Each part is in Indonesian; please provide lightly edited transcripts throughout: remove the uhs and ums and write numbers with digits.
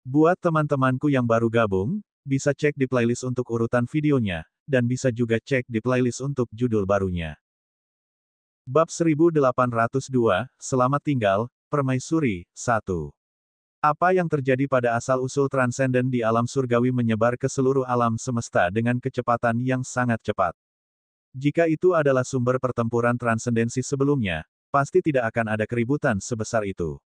Buat teman-temanku yang baru gabung, bisa cek di playlist untuk urutan videonya, dan bisa juga cek di playlist untuk judul barunya. Bab 1802, Selamat Tinggal, Permaisuri, 1. Apa yang terjadi pada asal-usul transenden di alam surgawi menyebar ke seluruh alam semesta dengan kecepatan yang sangat cepat. Jika itu adalah sumber pertempuran transendensi sebelumnya, pasti tidak akan ada keributan sebesar itu.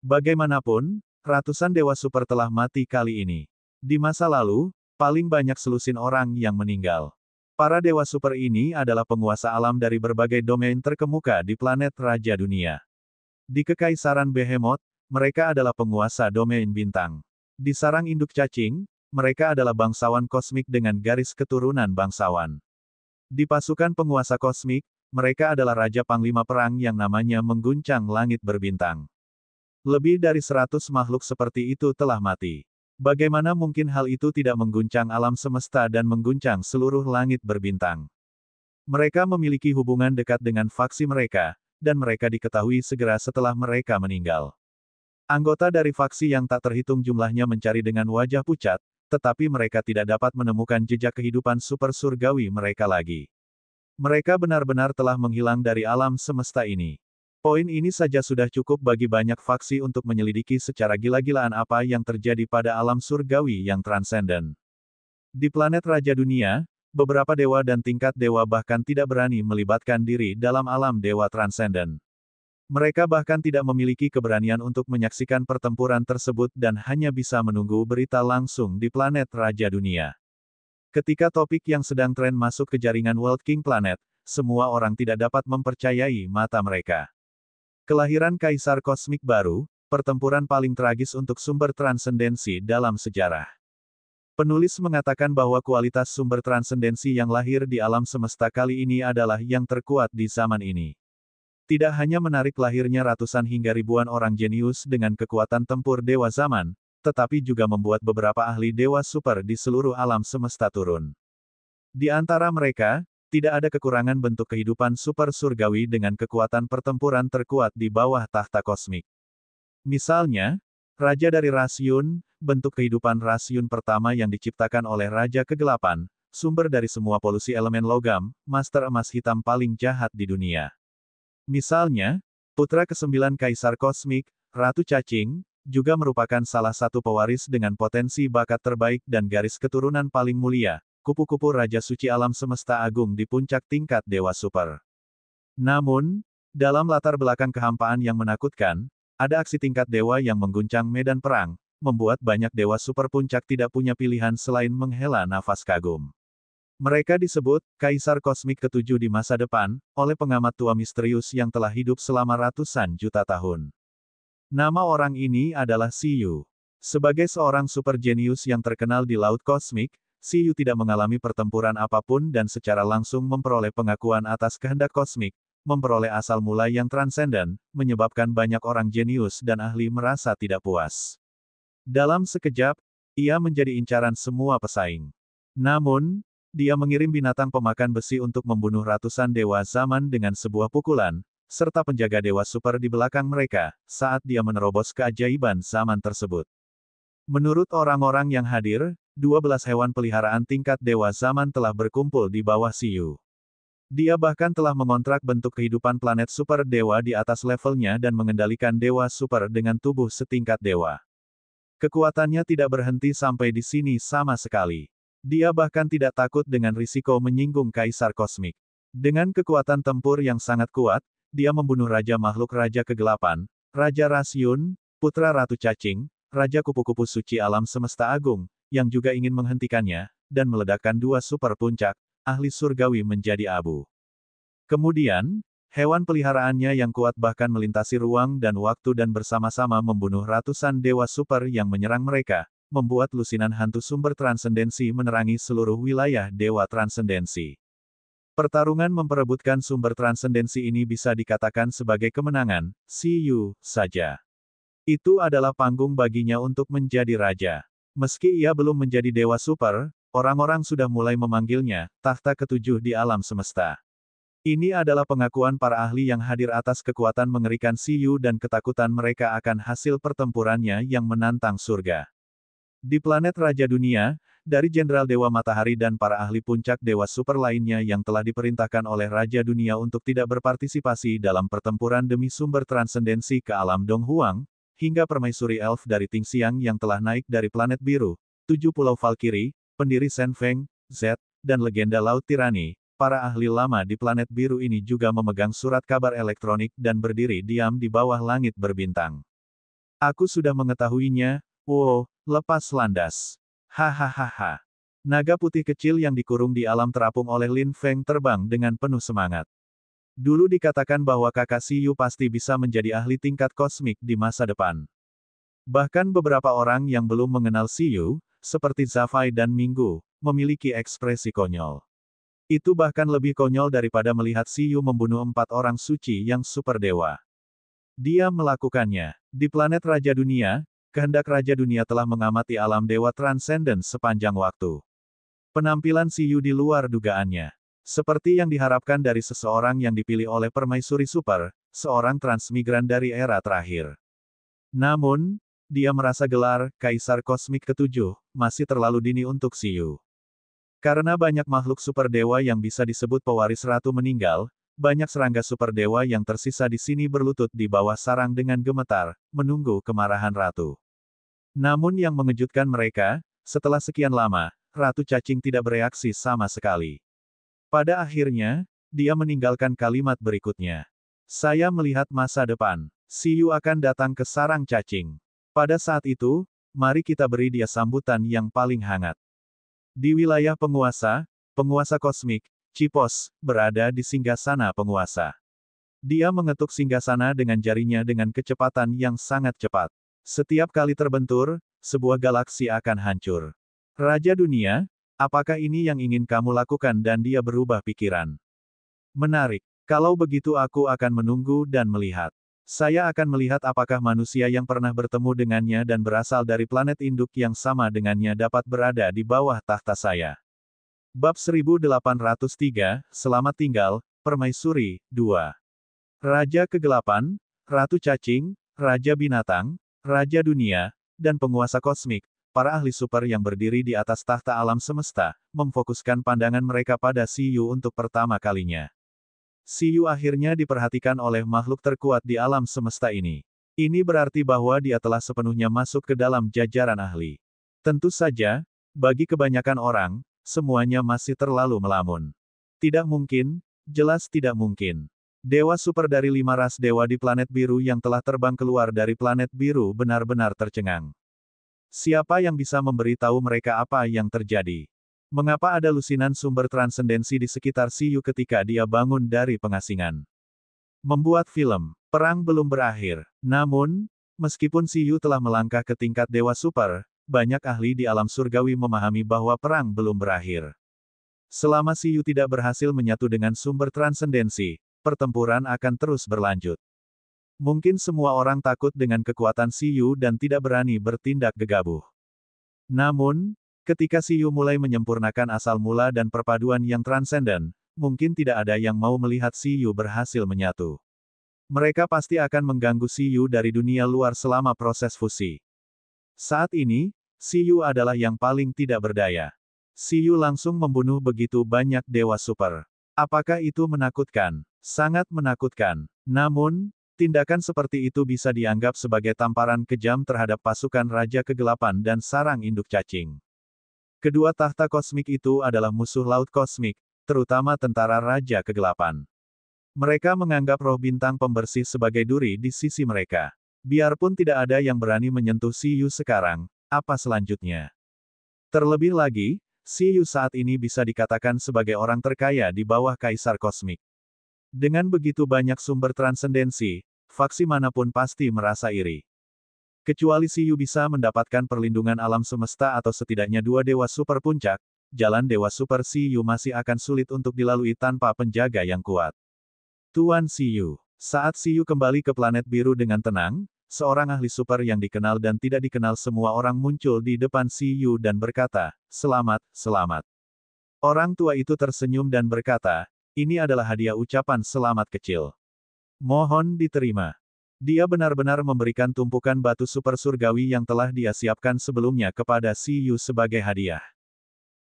Bagaimanapun, ratusan dewa super telah mati kali ini. Di masa lalu, paling banyak selusin orang yang meninggal. Para dewa super ini adalah penguasa alam dari berbagai domain terkemuka di planet Raja Dunia. Di Kekaisaran Behemoth, mereka adalah penguasa domain bintang. Di sarang induk cacing, mereka adalah bangsawan kosmik dengan garis keturunan bangsawan. Di pasukan penguasa kosmik, mereka adalah Raja Panglima Perang yang namanya mengguncang langit berbintang. Lebih dari 100 makhluk seperti itu telah mati. Bagaimana mungkin hal itu tidak mengguncang alam semesta dan mengguncang seluruh langit berbintang? Mereka memiliki hubungan dekat dengan faksi mereka, dan mereka diketahui segera setelah mereka meninggal. Anggota dari faksi yang tak terhitung jumlahnya mencari dengan wajah pucat, tetapi mereka tidak dapat menemukan jejak kehidupan super surgawi mereka lagi. Mereka benar-benar telah menghilang dari alam semesta ini. Poin ini saja sudah cukup bagi banyak faksi untuk menyelidiki secara gila-gilaan apa yang terjadi pada alam surgawi yang transenden. Di planet Raja Dunia, beberapa dewa dan tingkat dewa bahkan tidak berani melibatkan diri dalam alam dewa transenden. Mereka bahkan tidak memiliki keberanian untuk menyaksikan pertempuran tersebut dan hanya bisa menunggu berita langsung di planet Raja Dunia. Ketika topik yang sedang tren masuk ke jaringan World King Planet, semua orang tidak dapat mempercayai mata mereka. Kelahiran Kaisar Kosmik baru, pertempuran paling tragis untuk sumber transendensi dalam sejarah. Penulis mengatakan bahwa kualitas sumber transendensi yang lahir di alam semesta kali ini adalah yang terkuat di zaman ini. Tidak hanya menarik lahirnya ratusan hingga ribuan orang jenius dengan kekuatan tempur dewa zaman, tetapi juga membuat beberapa ahli dewa super di seluruh alam semesta turun. Di antara mereka, tidak ada kekurangan bentuk kehidupan super surgawi dengan kekuatan pertempuran terkuat di bawah tahta kosmik. Misalnya, Raja dari Rasyun, bentuk kehidupan Rasyun pertama yang diciptakan oleh Raja Kegelapan, sumber dari semua polusi elemen logam, master emas hitam paling jahat di dunia. Misalnya, putra ke-9 Kaisar Kosmik, Ratu Cacing, juga merupakan salah satu pewaris dengan potensi bakat terbaik dan garis keturunan paling mulia, kupu-kupu Raja Suci Alam Semesta Agung di puncak tingkat Dewa Super. Namun, dalam latar belakang kehampaan yang menakutkan, ada aksi tingkat dewa yang mengguncang medan perang, membuat banyak dewa super puncak tidak punya pilihan selain menghela nafas kagum. Mereka disebut Kaisar Kosmik ke-7 di masa depan, oleh pengamat tua misterius yang telah hidup selama ratusan juta tahun. Nama orang ini adalah Siyu. Sebagai seorang super jenius yang terkenal di Laut Kosmik, Siyu tidak mengalami pertempuran apapun dan secara langsung memperoleh pengakuan atas kehendak kosmik, memperoleh asal mula yang transenden, menyebabkan banyak orang jenius dan ahli merasa tidak puas. Dalam sekejap, ia menjadi incaran semua pesaing. Namun, dia mengirim binatang pemakan besi untuk membunuh ratusan dewa zaman dengan sebuah pukulan, serta penjaga dewa super di belakang mereka, saat dia menerobos keajaiban zaman tersebut. Menurut orang-orang yang hadir, 12 hewan peliharaan tingkat dewa zaman telah berkumpul di bawah Siyu. Dia bahkan telah mengontrak bentuk kehidupan planet super dewa di atas levelnya dan mengendalikan dewa super dengan tubuh setingkat dewa. Kekuatannya tidak berhenti sampai di sini sama sekali. Dia bahkan tidak takut dengan risiko menyinggung Kaisar Kosmik. Dengan kekuatan tempur yang sangat kuat, dia membunuh Raja Makhluk Raja Kegelapan, Raja Rasyun, Putra Ratu Cacing, Raja Kupu-Kupu Suci Alam Semesta Agung, yang juga ingin menghentikannya, dan meledakkan dua super puncak, ahli surgawi menjadi abu. Kemudian, hewan peliharaannya yang kuat bahkan melintasi ruang dan waktu dan bersama-sama membunuh ratusan dewa super yang menyerang mereka, membuat lusinan hantu sumber transendensi menerangi seluruh wilayah dewa transendensi. Pertarungan memperebutkan sumber transendensi ini bisa dikatakan sebagai kemenangan, Siyu saja. Itu adalah panggung baginya untuk menjadi raja. Meski ia belum menjadi dewa super, orang-orang sudah mulai memanggilnya, tahta ke-7 di alam semesta. Ini adalah pengakuan para ahli yang hadir atas kekuatan mengerikan Siyu dan ketakutan mereka akan hasil pertempurannya yang menantang surga. Di planet Raja Dunia, dari Jenderal Dewa Matahari dan para ahli puncak Dewa Super lainnya yang telah diperintahkan oleh Raja Dunia untuk tidak berpartisipasi dalam pertempuran demi sumber transendensi ke alam Donghuang, hingga permaisuri elf dari Tingxiang yang telah naik dari planet biru, 7 Pulau Valkyrie, pendiri Shen Feng, Z, dan legenda Laut Tirani, para ahli lama di planet biru ini juga memegang surat kabar elektronik dan berdiri diam di bawah langit berbintang. Aku sudah mengetahuinya, wow, lepas landas. Hahaha. Naga putih kecil yang dikurung di alam terapung oleh Lin Feng terbang dengan penuh semangat. Dulu dikatakan bahwa kakak Siyu pasti bisa menjadi ahli tingkat kosmik di masa depan. Bahkan beberapa orang yang belum mengenal Siyu, seperti Zafai dan Minggu, memiliki ekspresi konyol. Itu bahkan lebih konyol daripada melihat Siyu membunuh 4 orang suci yang super dewa. Dia melakukannya. Di planet Raja Dunia, kehendak Raja Dunia telah mengamati alam dewa transenden sepanjang waktu. Penampilan Siyu di luar dugaannya. Seperti yang diharapkan dari seseorang yang dipilih oleh Permaisuri Super, seorang transmigran dari era terakhir. Namun, dia merasa gelar Kaisar Kosmik ke-7 masih terlalu dini untuk Siyu. Karena banyak makhluk super dewa yang bisa disebut pewaris ratu meninggal, banyak serangga super dewa yang tersisa di sini berlutut di bawah sarang dengan gemetar, menunggu kemarahan ratu. Namun yang mengejutkan mereka, setelah sekian lama, Ratu Cacing tidak bereaksi sama sekali. Pada akhirnya, dia meninggalkan kalimat berikutnya. Saya melihat masa depan. Siyu akan datang ke sarang cacing. Pada saat itu, mari kita beri dia sambutan yang paling hangat. Di wilayah penguasa, penguasa kosmik, Cipos, berada di singgasana penguasa. Dia mengetuk singgasana dengan jarinya dengan kecepatan yang sangat cepat. Setiap kali terbentur, sebuah galaksi akan hancur. Raja Dunia, apakah ini yang ingin kamu lakukan? Dan dia berubah pikiran. Menarik. Kalau begitu aku akan menunggu dan melihat. Saya akan melihat apakah manusia yang pernah bertemu dengannya dan berasal dari planet induk yang sama dengannya dapat berada di bawah tahta saya. Bab 1803, Selamat Tinggal, Permaisuri, 2. Raja Kegelapan, Ratu Cacing, Raja Binatang, Raja Dunia, dan Penguasa Kosmik, para ahli super yang berdiri di atas tahta alam semesta, memfokuskan pandangan mereka pada Siyu untuk pertama kalinya. Siyu akhirnya diperhatikan oleh makhluk terkuat di alam semesta ini. Ini berarti bahwa dia telah sepenuhnya masuk ke dalam jajaran ahli. Tentu saja, bagi kebanyakan orang, semuanya masih terlalu melamun. Tidak mungkin, jelas tidak mungkin. Dewa super dari 5 ras dewa di planet biru yang telah terbang keluar dari planet biru benar-benar tercengang. Siapa yang bisa memberitahu mereka apa yang terjadi? Mengapa ada lusinan sumber transendensi di sekitar Siyu ketika dia bangun dari pengasingan? Membuat film, perang belum berakhir. Namun, meskipun Siyu telah melangkah ke tingkat dewa super, banyak ahli di alam surgawi memahami bahwa perang belum berakhir. Selama Siyu tidak berhasil menyatu dengan sumber transendensi, pertempuran akan terus berlanjut. Mungkin semua orang takut dengan kekuatan Siyu dan tidak berani bertindak gegabah. Namun, ketika Siyu mulai menyempurnakan asal mula dan perpaduan yang transenden, mungkin tidak ada yang mau melihat Siyu berhasil menyatu. Mereka pasti akan mengganggu Siyu dari dunia luar selama proses fusi. Saat ini, Siyu adalah yang paling tidak berdaya. Siyu langsung membunuh begitu banyak dewa super. Apakah itu menakutkan? Sangat menakutkan. Namun, tindakan seperti itu bisa dianggap sebagai tamparan kejam terhadap pasukan Raja Kegelapan dan sarang induk cacing. Kedua tahta kosmik itu adalah musuh laut kosmik, terutama tentara Raja Kegelapan. Mereka menganggap roh bintang pembersih sebagai duri di sisi mereka. Biarpun tidak ada yang berani menyentuh Siyu sekarang, apa selanjutnya? Terlebih lagi, Siyu saat ini bisa dikatakan sebagai orang terkaya di bawah Kaisar Kosmik. Dengan begitu banyak sumber transendensi, faksi manapun pasti merasa iri. Kecuali Siyu bisa mendapatkan perlindungan alam semesta atau setidaknya 2 dewa super puncak, jalan dewa super Siyu masih akan sulit untuk dilalui tanpa penjaga yang kuat. Tuan Siyu. Saat Siyu kembali ke planet biru dengan tenang, seorang ahli super yang dikenal dan tidak dikenal semua orang muncul di depan Siyu dan berkata, "Selamat, selamat." Orang tua itu tersenyum dan berkata, "Ini adalah hadiah ucapan selamat kecil. Mohon diterima." Dia benar-benar memberikan tumpukan batu super surgawi yang telah dia siapkan sebelumnya kepada Si Yu sebagai hadiah.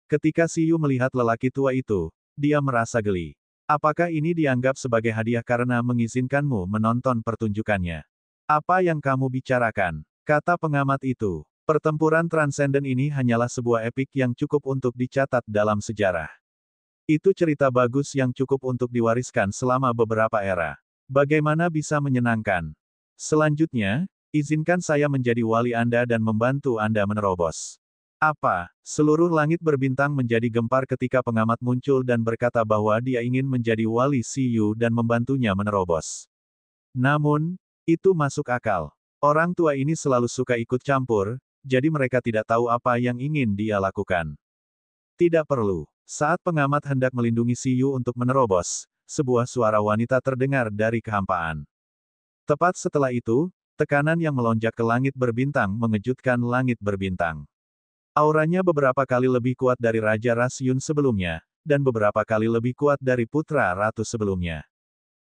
Ketika Si Yu melihat lelaki tua itu, dia merasa geli. Apakah ini dianggap sebagai hadiah karena mengizinkanmu menonton pertunjukannya? Apa yang kamu bicarakan? Kata pengamat itu. Pertempuran transenden ini hanyalah sebuah epik yang cukup untuk dicatat dalam sejarah. Itu cerita bagus yang cukup untuk diwariskan selama beberapa era. Bagaimana bisa menyenangkan? Selanjutnya, izinkan saya menjadi wali Anda dan membantu Anda menerobos. Apa? Seluruh langit berbintang menjadi gempar ketika pengamat muncul dan berkata bahwa dia ingin menjadi wali Si Yu dan membantunya menerobos. Namun, itu masuk akal. Orang tua ini selalu suka ikut campur, jadi mereka tidak tahu apa yang ingin dia lakukan. Tidak perlu. Saat pengamat hendak melindungi Si Yu untuk menerobos, sebuah suara wanita terdengar dari kehampaan. Tepat setelah itu, tekanan yang melonjak ke langit berbintang mengejutkan langit berbintang. Auranya beberapa kali lebih kuat dari Raja Rasyun sebelumnya, dan beberapa kali lebih kuat dari Putra Ratu sebelumnya.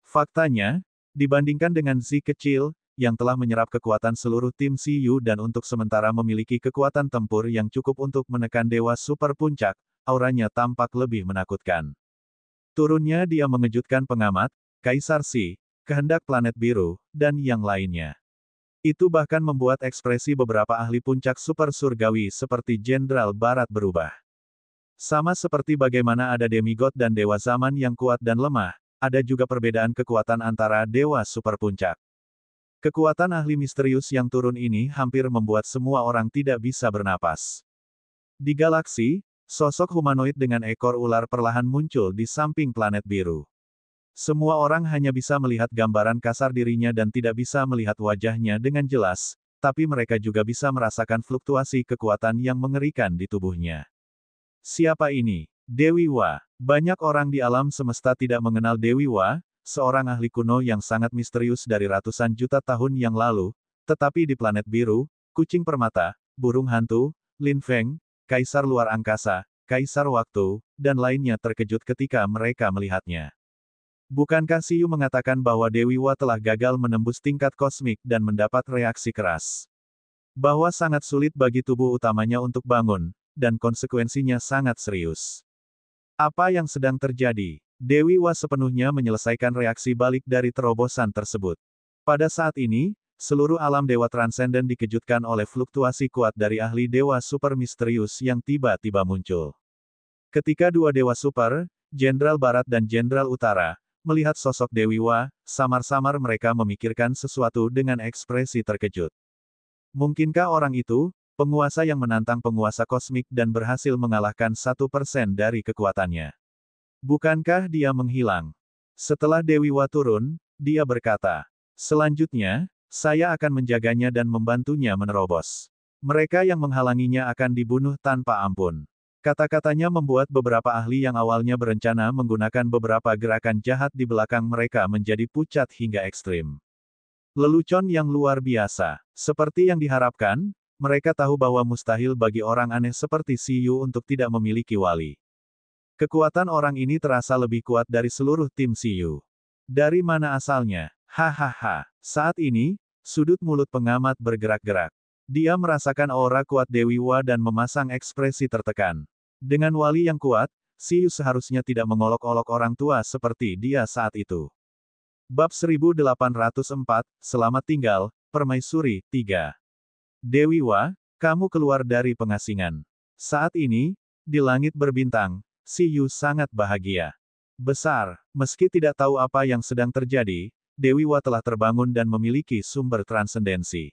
Faktanya, dibandingkan dengan Zi kecil, yang telah menyerap kekuatan seluruh tim Si Yu dan untuk sementara memiliki kekuatan tempur yang cukup untuk menekan Dewa Super Puncak, auranya tampak lebih menakutkan. Turunnya dia mengejutkan pengamat, Kaisar Si, kehendak planet biru, dan yang lainnya. Itu bahkan membuat ekspresi beberapa ahli puncak super surgawi seperti Jenderal Barat berubah. Sama seperti bagaimana ada demigod dan dewa zaman yang kuat dan lemah, ada juga perbedaan kekuatan antara dewa super puncak. Kekuatan ahli misterius yang turun ini hampir membuat semua orang tidak bisa bernapas. Di galaksi, sosok humanoid dengan ekor ular perlahan muncul di samping planet biru. Semua orang hanya bisa melihat gambaran kasar dirinya dan tidak bisa melihat wajahnya dengan jelas, tapi mereka juga bisa merasakan fluktuasi kekuatan yang mengerikan di tubuhnya. Siapa ini? Dewi Wa. Banyak orang di alam semesta tidak mengenal Dewi Wa, seorang ahli kuno yang sangat misterius dari ratusan juta tahun yang lalu, tetapi di planet biru, kucing permata, burung hantu, Lin Feng, kaisar luar angkasa, kaisar waktu, dan lainnya terkejut ketika mereka melihatnya. Bukankah Si Yu mengatakan bahwa Dewi Wa telah gagal menembus tingkat kosmik dan mendapat reaksi keras? Bahwa sangat sulit bagi tubuh utamanya untuk bangun, dan konsekuensinya sangat serius. Apa yang sedang terjadi? Dewi Wa sepenuhnya menyelesaikan reaksi balik dari terobosan tersebut. Pada saat ini, seluruh alam dewa transenden dikejutkan oleh fluktuasi kuat dari ahli dewa super misterius yang tiba-tiba muncul. Ketika dua dewa super, Jenderal Barat dan Jenderal Utara, melihat sosok Dewi Wa, samar-samar mereka memikirkan sesuatu dengan ekspresi terkejut. Mungkinkah orang itu, penguasa yang menantang penguasa kosmik dan berhasil mengalahkan 1% dari kekuatannya? Bukankah dia menghilang? Setelah Dewi Wa turun, dia berkata, "Selanjutnya, saya akan menjaganya dan membantunya menerobos. Mereka yang menghalanginya akan dibunuh tanpa ampun." Kata-katanya membuat beberapa ahli yang awalnya berencana menggunakan beberapa gerakan jahat di belakang mereka menjadi pucat hingga ekstrim. Lelucon yang luar biasa. Seperti yang diharapkan, mereka tahu bahwa mustahil bagi orang aneh seperti Si Yu untuk tidak memiliki wali. Kekuatan orang ini terasa lebih kuat dari seluruh tim Si Yu. Dari mana asalnya? Hahaha. Saat ini, sudut mulut pengamat bergerak-gerak. Dia merasakan aura kuat Dewi Wa dan memasang ekspresi tertekan. Dengan wali yang kuat, Si Yu seharusnya tidak mengolok-olok orang tua seperti dia saat itu. Bab 1804, Selamat Tinggal, Permaisuri, 3. Dewi Wa, kamu keluar dari pengasingan. Saat ini, di langit berbintang, Si Yu sangat bahagia. Besar, meski tidak tahu apa yang sedang terjadi, Dewi Wa telah terbangun dan memiliki sumber transendensi.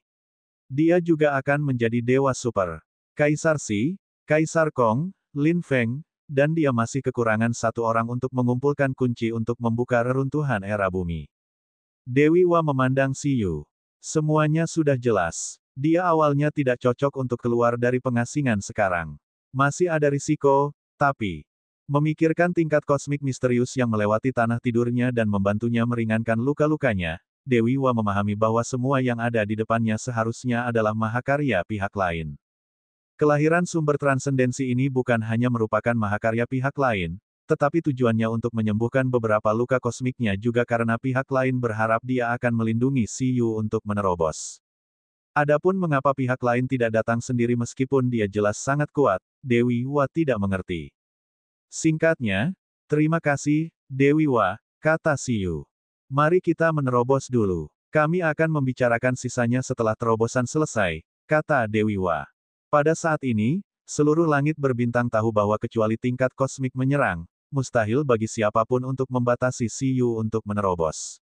Dia juga akan menjadi dewa super. Kaisar Si, Kaisar Kong, Lin Feng, dan dia masih kekurangan satu orang untuk mengumpulkan kunci untuk membuka reruntuhan era bumi. Dewi Wa memandang Si Yu. Semuanya sudah jelas. Dia awalnya tidak cocok untuk keluar dari pengasingan sekarang. Masih ada risiko, tapi memikirkan tingkat kosmik misterius yang melewati tanah tidurnya dan membantunya meringankan luka-lukanya, Dewi Wa memahami bahwa semua yang ada di depannya seharusnya adalah mahakarya pihak lain. Kelahiran sumber transendensi ini bukan hanya merupakan mahakarya pihak lain, tetapi tujuannya untuk menyembuhkan beberapa luka kosmiknya juga karena pihak lain berharap dia akan melindungi Siyu untuk menerobos. Adapun mengapa pihak lain tidak datang sendiri meskipun dia jelas sangat kuat, Dewi Wa tidak mengerti. Singkatnya, terima kasih, Dewi Wa, kata Siyu. Mari kita menerobos dulu. Kami akan membicarakan sisanya setelah terobosan selesai, kata Dewi Wa. Pada saat ini, seluruh langit berbintang tahu bahwa kecuali tingkat kosmik menyerang, mustahil bagi siapapun untuk membatasi Siyu untuk menerobos.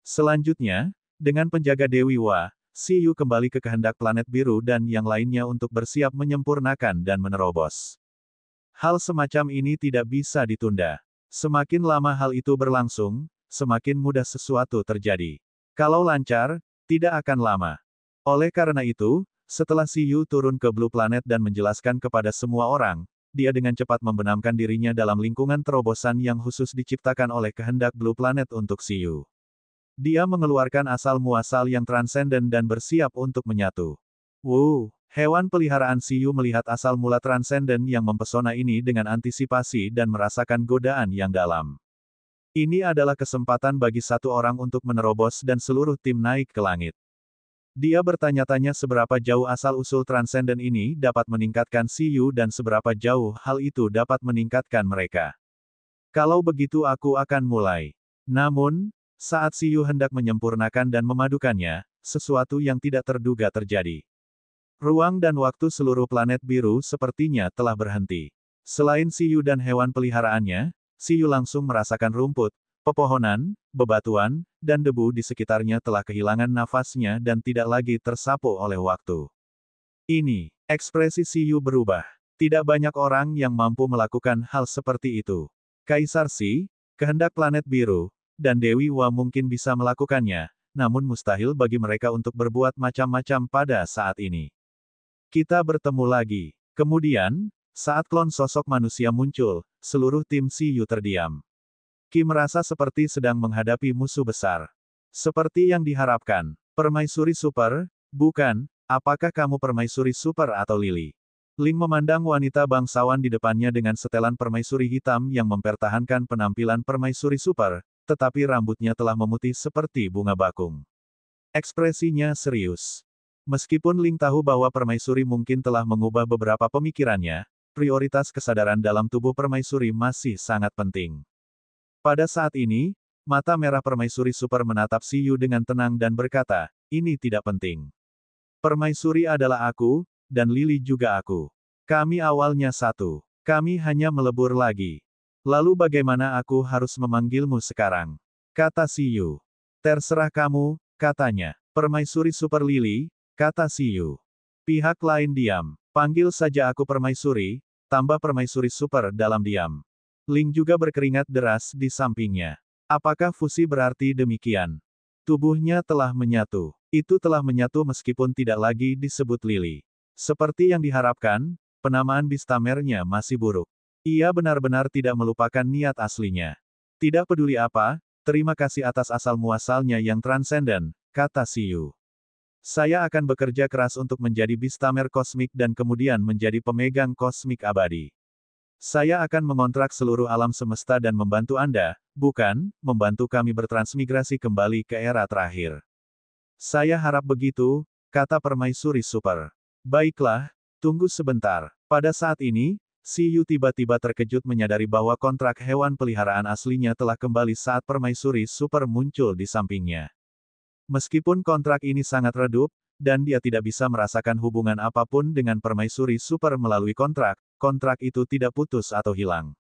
Selanjutnya, dengan penjaga Dewi Wa, Siyu kembali ke kehendak planet biru dan yang lainnya untuk bersiap menyempurnakan dan menerobos. Hal semacam ini tidak bisa ditunda. Semakin lama hal itu berlangsung, semakin mudah sesuatu terjadi. Kalau lancar, tidak akan lama. Oleh karena itu, setelah Siyu turun ke Blue Planet dan menjelaskan kepada semua orang, dia dengan cepat membenamkan dirinya dalam lingkungan terobosan yang khusus diciptakan oleh kehendak Blue Planet untuk Siyu. Dia mengeluarkan asal-muasal yang transenden dan bersiap untuk menyatu. Hewan peliharaan Siyu melihat asal mula transenden yang mempesona ini dengan antisipasi dan merasakan godaan yang dalam. Ini adalah kesempatan bagi satu orang untuk menerobos dan seluruh tim naik ke langit. Dia bertanya-tanya seberapa jauh asal-usul transenden ini dapat meningkatkan Siyu dan seberapa jauh hal itu dapat meningkatkan mereka. Kalau begitu aku akan mulai. Namun, saat Siyu hendak menyempurnakan dan memadukannya, sesuatu yang tidak terduga terjadi. Ruang dan waktu seluruh planet biru sepertinya telah berhenti. Selain Siyu dan hewan peliharaannya, Siyu langsung merasakan rumput, pepohonan, bebatuan, dan debu di sekitarnya telah kehilangan nafasnya dan tidak lagi tersapu oleh waktu. Ini, ekspresi Siyu berubah. Tidak banyak orang yang mampu melakukan hal seperti itu. Kaisar Si, kehendak planet biru, dan Dewi Wa mungkin bisa melakukannya, namun mustahil bagi mereka untuk berbuat macam-macam pada saat ini. Kita bertemu lagi. Kemudian, saat klon sosok manusia muncul, seluruh tim Siyu terdiam. Qi merasa seperti sedang menghadapi musuh besar. Seperti yang diharapkan. Permaisuri Super? Bukan, apakah kamu Permaisuri Super atau Lily? Ling memandang wanita bangsawan di depannya dengan setelan permaisuri hitam yang mempertahankan penampilan Permaisuri Super, tetapi rambutnya telah memutih seperti bunga bakung. Ekspresinya serius. Meskipun Ling tahu bahwa Permaisuri mungkin telah mengubah beberapa pemikirannya, prioritas kesadaran dalam tubuh Permaisuri masih sangat penting. Pada saat ini, mata merah Permaisuri Super menatap Siyu dengan tenang dan berkata, ini tidak penting. Permaisuri adalah aku, dan Lily juga aku. Kami awalnya satu. Kami hanya melebur lagi. Lalu bagaimana aku harus memanggilmu sekarang? Kata Siyu. Terserah kamu, katanya. Permaisuri Super Lily, kata Siyu. Pihak lain diam. Panggil saja aku Permaisuri, tambah Permaisuri Super dalam diam. Ling juga berkeringat deras di sampingnya. Apakah fusi berarti demikian? Tubuhnya telah menyatu. Itu telah menyatu meskipun tidak lagi disebut Lily. Seperti yang diharapkan, penamaan Bistamernya masih buruk. Ia benar-benar tidak melupakan niat aslinya. Tidak peduli apa, terima kasih atas asal-muasalnya yang transenden, kata Siyu. Saya akan bekerja keras untuk menjadi Bistamer kosmik dan kemudian menjadi pemegang kosmik abadi. Saya akan mengontrak seluruh alam semesta dan membantu Anda, bukan, membantu kami bertransmigrasi kembali ke era terakhir. Saya harap begitu, kata Permaisuri Super. Baiklah, tunggu sebentar. Pada saat ini, Siyu tiba-tiba terkejut menyadari bahwa kontrak hewan peliharaan aslinya telah kembali saat Permaisuri Super muncul di sampingnya. Meskipun kontrak ini sangat redup, dan dia tidak bisa merasakan hubungan apapun dengan Permaisuri Super melalui kontrak itu tidak putus atau hilang.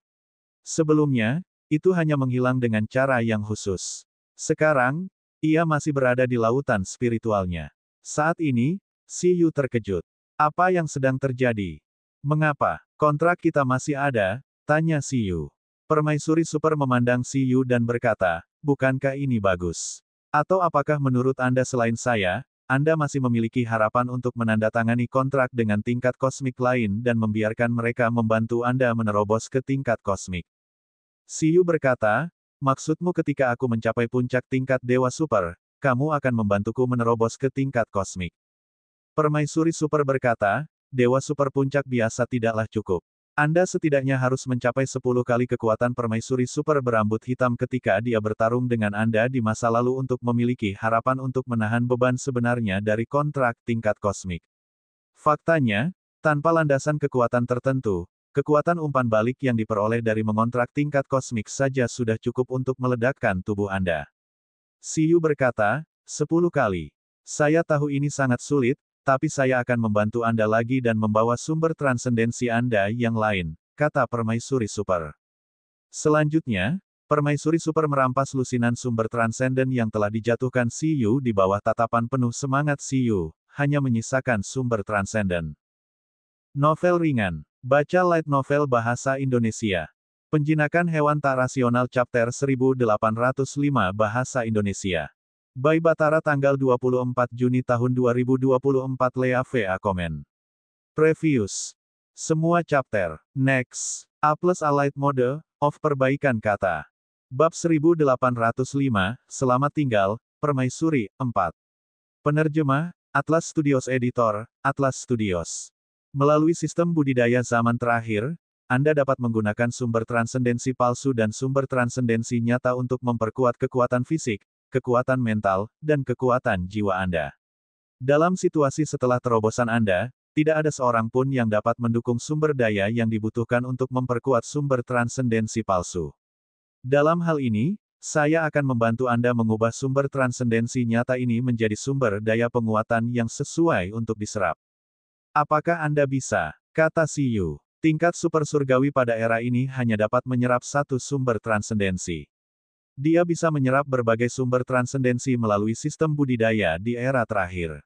Sebelumnya, itu hanya menghilang dengan cara yang khusus. Sekarang, ia masih berada di lautan spiritualnya. Saat ini, Siyu terkejut. Apa yang sedang terjadi? Mengapa? Kontrak kita masih ada? Tanya Siyu. Permaisuri Super memandang Siyu dan berkata, bukankah ini bagus? Atau apakah menurut Anda selain saya, Anda masih memiliki harapan untuk menandatangani kontrak dengan tingkat kosmik lain dan membiarkan mereka membantu Anda menerobos ke tingkat kosmik? Siyu berkata, maksudmu ketika aku mencapai puncak tingkat Dewa Super, kamu akan membantuku menerobos ke tingkat kosmik. Permaisuri Super berkata, Dewa Super puncak biasa tidaklah cukup. Anda setidaknya harus mencapai 10 kali kekuatan permaisuri super berambut hitam ketika dia bertarung dengan Anda di masa lalu untuk memiliki harapan untuk menahan beban sebenarnya dari kontrak tingkat kosmik. Faktanya, tanpa landasan kekuatan tertentu, kekuatan umpan balik yang diperoleh dari mengontrak tingkat kosmik saja sudah cukup untuk meledakkan tubuh Anda. Siyu berkata, 10 kali. Saya tahu ini sangat sulit, tapi saya akan membantu Anda lagi dan membawa sumber transendensi Anda yang lain, kata Permaisuri Super. Selanjutnya, Permaisuri Super merampas lusinan sumber transenden yang telah dijatuhkan Siyu di bawah tatapan penuh semangat Siyu, hanya menyisakan sumber transenden. Novel ringan. Baca light novel bahasa Indonesia. Penjinakan hewan tak rasional chapter 1805 bahasa Indonesia. By Batara tanggal 24 Juni tahun 2024 Lea VA komen. Previous. Semua chapter. Next. A plus a light mode of perbaikan kata. Bab 1805, Selamat tinggal, Permaisuri, 4. Penerjemah, Atlas Studios Editor, Atlas Studios. Melalui sistem budidaya zaman terakhir, Anda dapat menggunakan sumber transendensi palsu dan sumber transendensi nyata untuk memperkuat kekuatan fisik, kekuatan mental, dan kekuatan jiwa Anda. Dalam situasi setelah terobosan Anda, tidak ada seorang pun yang dapat mendukung sumber daya yang dibutuhkan untuk memperkuat sumber transendensi palsu. Dalam hal ini, saya akan membantu Anda mengubah sumber transendensi nyata ini menjadi sumber daya penguatan yang sesuai untuk diserap. Apakah Anda bisa? Kata Siyu. Tingkat super surgawi pada era ini hanya dapat menyerap satu sumber transendensi. Dia bisa menyerap berbagai sumber transendensi melalui sistem budidaya di era terakhir.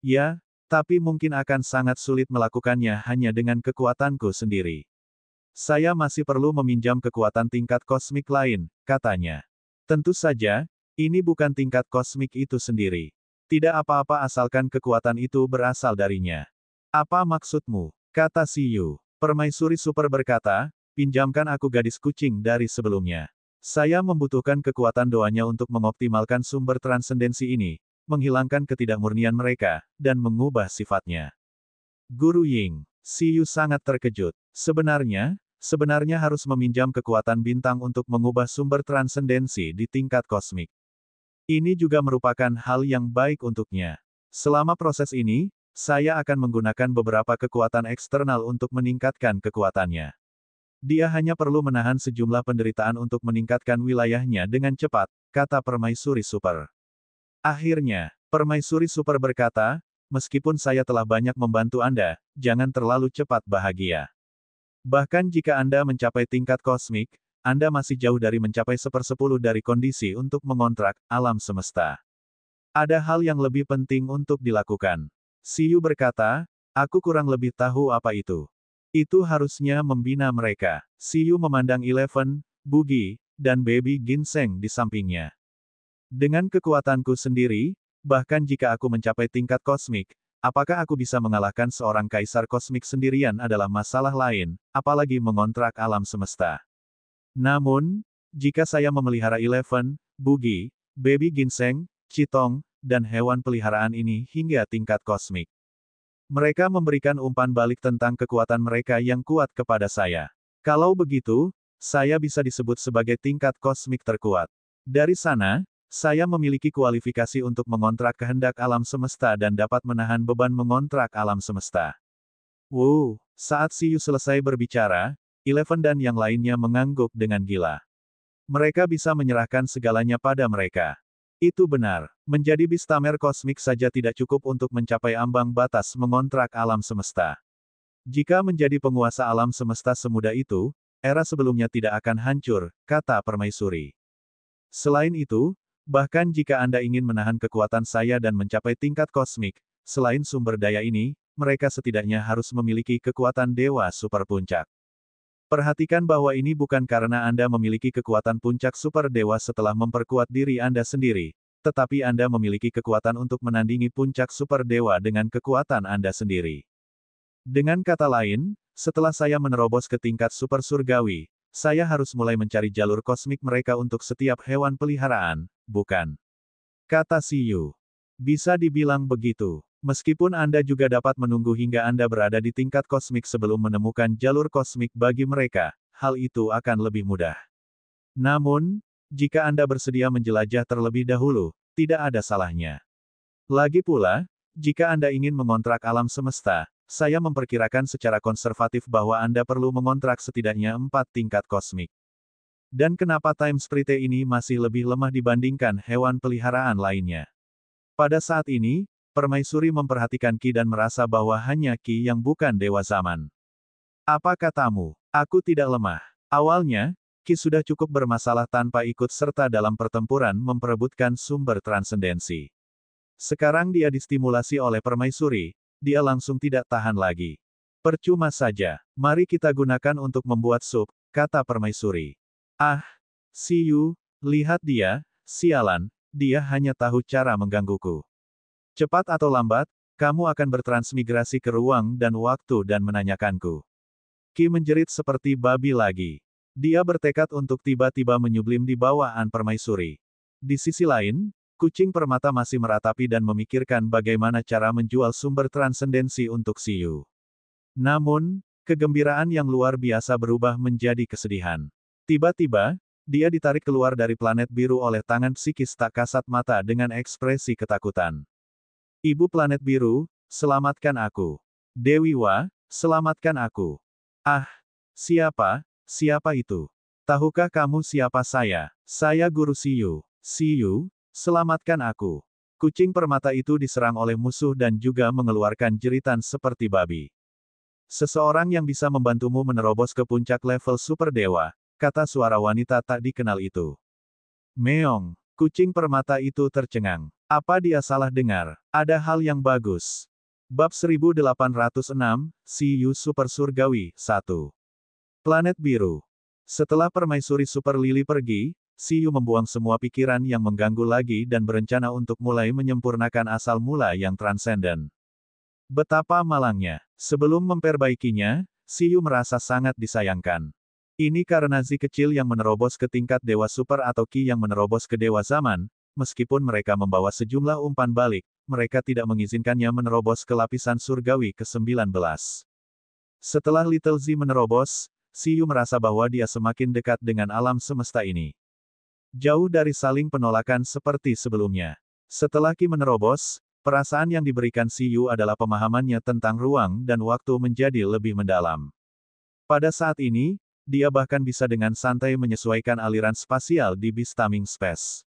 Ya, tapi mungkin akan sangat sulit melakukannya hanya dengan kekuatanku sendiri. Saya masih perlu meminjam kekuatan tingkat kosmik lain, katanya. Tentu saja, ini bukan tingkat kosmik itu sendiri. Tidak apa-apa asalkan kekuatan itu berasal darinya. Apa maksudmu? Kata Siyu. Permaisuri Super berkata, pinjamkan aku gadis kucing dari sebelumnya. Saya membutuhkan kekuatan doanya untuk mengoptimalkan sumber transendensi ini, menghilangkan ketidakmurnian mereka, dan mengubah sifatnya. Guru Ying. Siyu sangat terkejut. Sebenarnya harus meminjam kekuatan bintang untuk mengubah sumber transendensi di tingkat kosmik. Ini juga merupakan hal yang baik untuknya. Selama proses ini, saya akan menggunakan beberapa kekuatan eksternal untuk meningkatkan kekuatannya. Dia hanya perlu menahan sejumlah penderitaan untuk meningkatkan wilayahnya dengan cepat, kata Permaisuri Super. Akhirnya, Permaisuri Super berkata, meskipun saya telah banyak membantu Anda, jangan terlalu cepat bahagia. Bahkan jika Anda mencapai tingkat kosmik, Anda masih jauh dari mencapai 1/10 dari kondisi untuk mengontrak alam semesta. Ada hal yang lebih penting untuk dilakukan. Siyu berkata, aku kurang lebih tahu apa itu. Itu harusnya membina mereka. Siyu memandang Eleven, Boogie, dan Baby Ginseng di sampingnya. Dengan kekuatanku sendiri, bahkan jika aku mencapai tingkat kosmik, apakah aku bisa mengalahkan seorang kaisar kosmik sendirian adalah masalah lain, apalagi mengontrak alam semesta. Namun, jika saya memelihara Eleven, Boogie, Baby Ginseng, Chitong, dan hewan peliharaan ini hingga tingkat kosmik. Mereka memberikan umpan balik tentang kekuatan mereka yang kuat kepada saya. Kalau begitu, saya bisa disebut sebagai tingkat kosmik terkuat. Dari sana, saya memiliki kualifikasi untuk mengontrak kehendak alam semesta dan dapat menahan beban mengontrak alam semesta. Wow, saat Siyu selesai berbicara, Eleven dan yang lainnya mengangguk dengan gila. Mereka bisa menyerahkan segalanya pada mereka. Itu benar, menjadi Bistamer kosmik saja tidak cukup untuk mencapai ambang batas mengontrak alam semesta. Jika menjadi penguasa alam semesta semudah itu, era sebelumnya tidak akan hancur, kata Permaisuri. Selain itu, bahkan jika Anda ingin menahan kekuatan saya dan mencapai tingkat kosmik, selain sumber daya ini, mereka setidaknya harus memiliki kekuatan dewa super puncak. Perhatikan bahwa ini bukan karena Anda memiliki kekuatan puncak super dewa setelah memperkuat diri Anda sendiri, tetapi Anda memiliki kekuatan untuk menandingi puncak super dewa dengan kekuatan Anda sendiri. Dengan kata lain, setelah saya menerobos ke tingkat super surgawi, saya harus mulai mencari jalur kosmik mereka untuk setiap hewan peliharaan, bukan? Kata Siyu. Bisa dibilang begitu. Meskipun Anda juga dapat menunggu hingga Anda berada di tingkat kosmik sebelum menemukan jalur kosmik bagi mereka, hal itu akan lebih mudah. Namun, jika Anda bersedia menjelajah terlebih dahulu, tidak ada salahnya. Lagi pula, jika Anda ingin mengontrak alam semesta, saya memperkirakan secara konservatif bahwa Anda perlu mengontrak setidaknya 4 tingkat kosmik. Dan kenapa Time Sprite ini masih lebih lemah dibandingkan hewan peliharaan lainnya? Pada saat ini, Permaisuri memperhatikan Qi dan merasa bahwa hanya Qi yang bukan dewa zaman. Apa katamu? Aku tidak lemah. Awalnya, Qi sudah cukup bermasalah tanpa ikut serta dalam pertempuran memperebutkan sumber transendensi. Sekarang dia distimulasi oleh Permaisuri, dia langsung tidak tahan lagi. Percuma saja, mari kita gunakan untuk membuat sup, kata Permaisuri. Ah, Xiyu, lihat dia, sialan, dia hanya tahu cara menggangguku. Cepat atau lambat, kamu akan bertransmigrasi ke ruang dan waktu dan menanyakanku. Qi menjerit seperti babi lagi. Dia bertekad untuk tiba-tiba menyublim di bawahan Permaisuri. Di sisi lain, kucing permata masih meratapi dan memikirkan bagaimana cara menjual sumber transendensi untuk Xiyu. Namun, kegembiraan yang luar biasa berubah menjadi kesedihan. Tiba-tiba, dia ditarik keluar dari planet biru oleh tangan psikis tak kasat mata dengan ekspresi ketakutan. Ibu planet biru, selamatkan aku. Dewi Wa, selamatkan aku. Ah, siapa itu? Tahukah kamu siapa saya? Saya Guru Xiyu. Xiyu, selamatkan aku. Kucing permata itu diserang oleh musuh dan juga mengeluarkan jeritan seperti babi. Seseorang yang bisa membantumu menerobos ke puncak level super dewa, kata suara wanita tak dikenal itu. Meong, kucing permata itu tercengang. Apa dia salah dengar? Ada hal yang bagus. Bab 1806, Xiyu Super Surgawi, 1. Planet Biru. Setelah Permaisuri Super Lily pergi, Xiyu membuang semua pikiran yang mengganggu lagi dan berencana untuk mulai menyempurnakan asal mula yang transenden. Betapa malangnya. Sebelum memperbaikinya, Xiyu merasa sangat disayangkan. Ini karena Zi kecil yang menerobos ke tingkat Dewa Super atau Qi yang menerobos ke Dewa Zaman, meskipun mereka membawa sejumlah umpan balik, mereka tidak mengizinkannya menerobos ke lapisan surgawi ke-19. Setelah Little Z menerobos, Xiyu merasa bahwa dia semakin dekat dengan alam semesta ini. Jauh dari saling penolakan seperti sebelumnya. Setelah Qi menerobos, perasaan yang diberikan Xiyu adalah pemahamannya tentang ruang dan waktu menjadi lebih mendalam. Pada saat ini, dia bahkan bisa dengan santai menyesuaikan aliran spasial di Beastaming Space.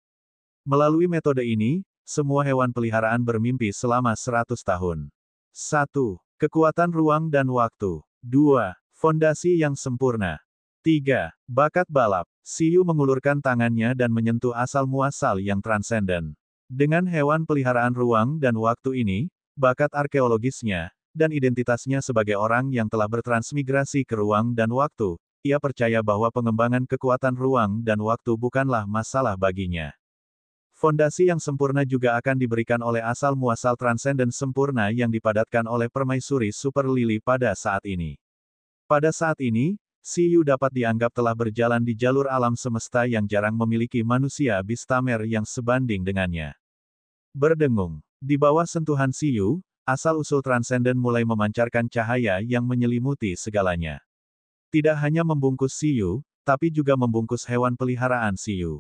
Melalui metode ini, semua hewan peliharaan bermimpi selama 100 tahun. 1. Kekuatan ruang dan waktu. 2. Fondasi yang sempurna. 3. Bakat balap. Xiyu mengulurkan tangannya dan menyentuh asal-muasal yang transenden. Dengan hewan peliharaan ruang dan waktu ini, bakat arkeologisnya, dan identitasnya sebagai orang yang telah bertransmigrasi ke ruang dan waktu, ia percaya bahwa pengembangan kekuatan ruang dan waktu bukanlah masalah baginya. Fondasi yang sempurna juga akan diberikan oleh asal-muasal transenden sempurna yang dipadatkan oleh Permaisuri Super Lily pada saat ini. Pada saat ini, Xiyu dapat dianggap telah berjalan di jalur alam semesta yang jarang memiliki manusia Beastamer yang sebanding dengannya. Berdengung. Di bawah sentuhan Xiyu, asal-usul transenden mulai memancarkan cahaya yang menyelimuti segalanya. Tidak hanya membungkus Xiyu, tapi juga membungkus hewan peliharaan Xiyu.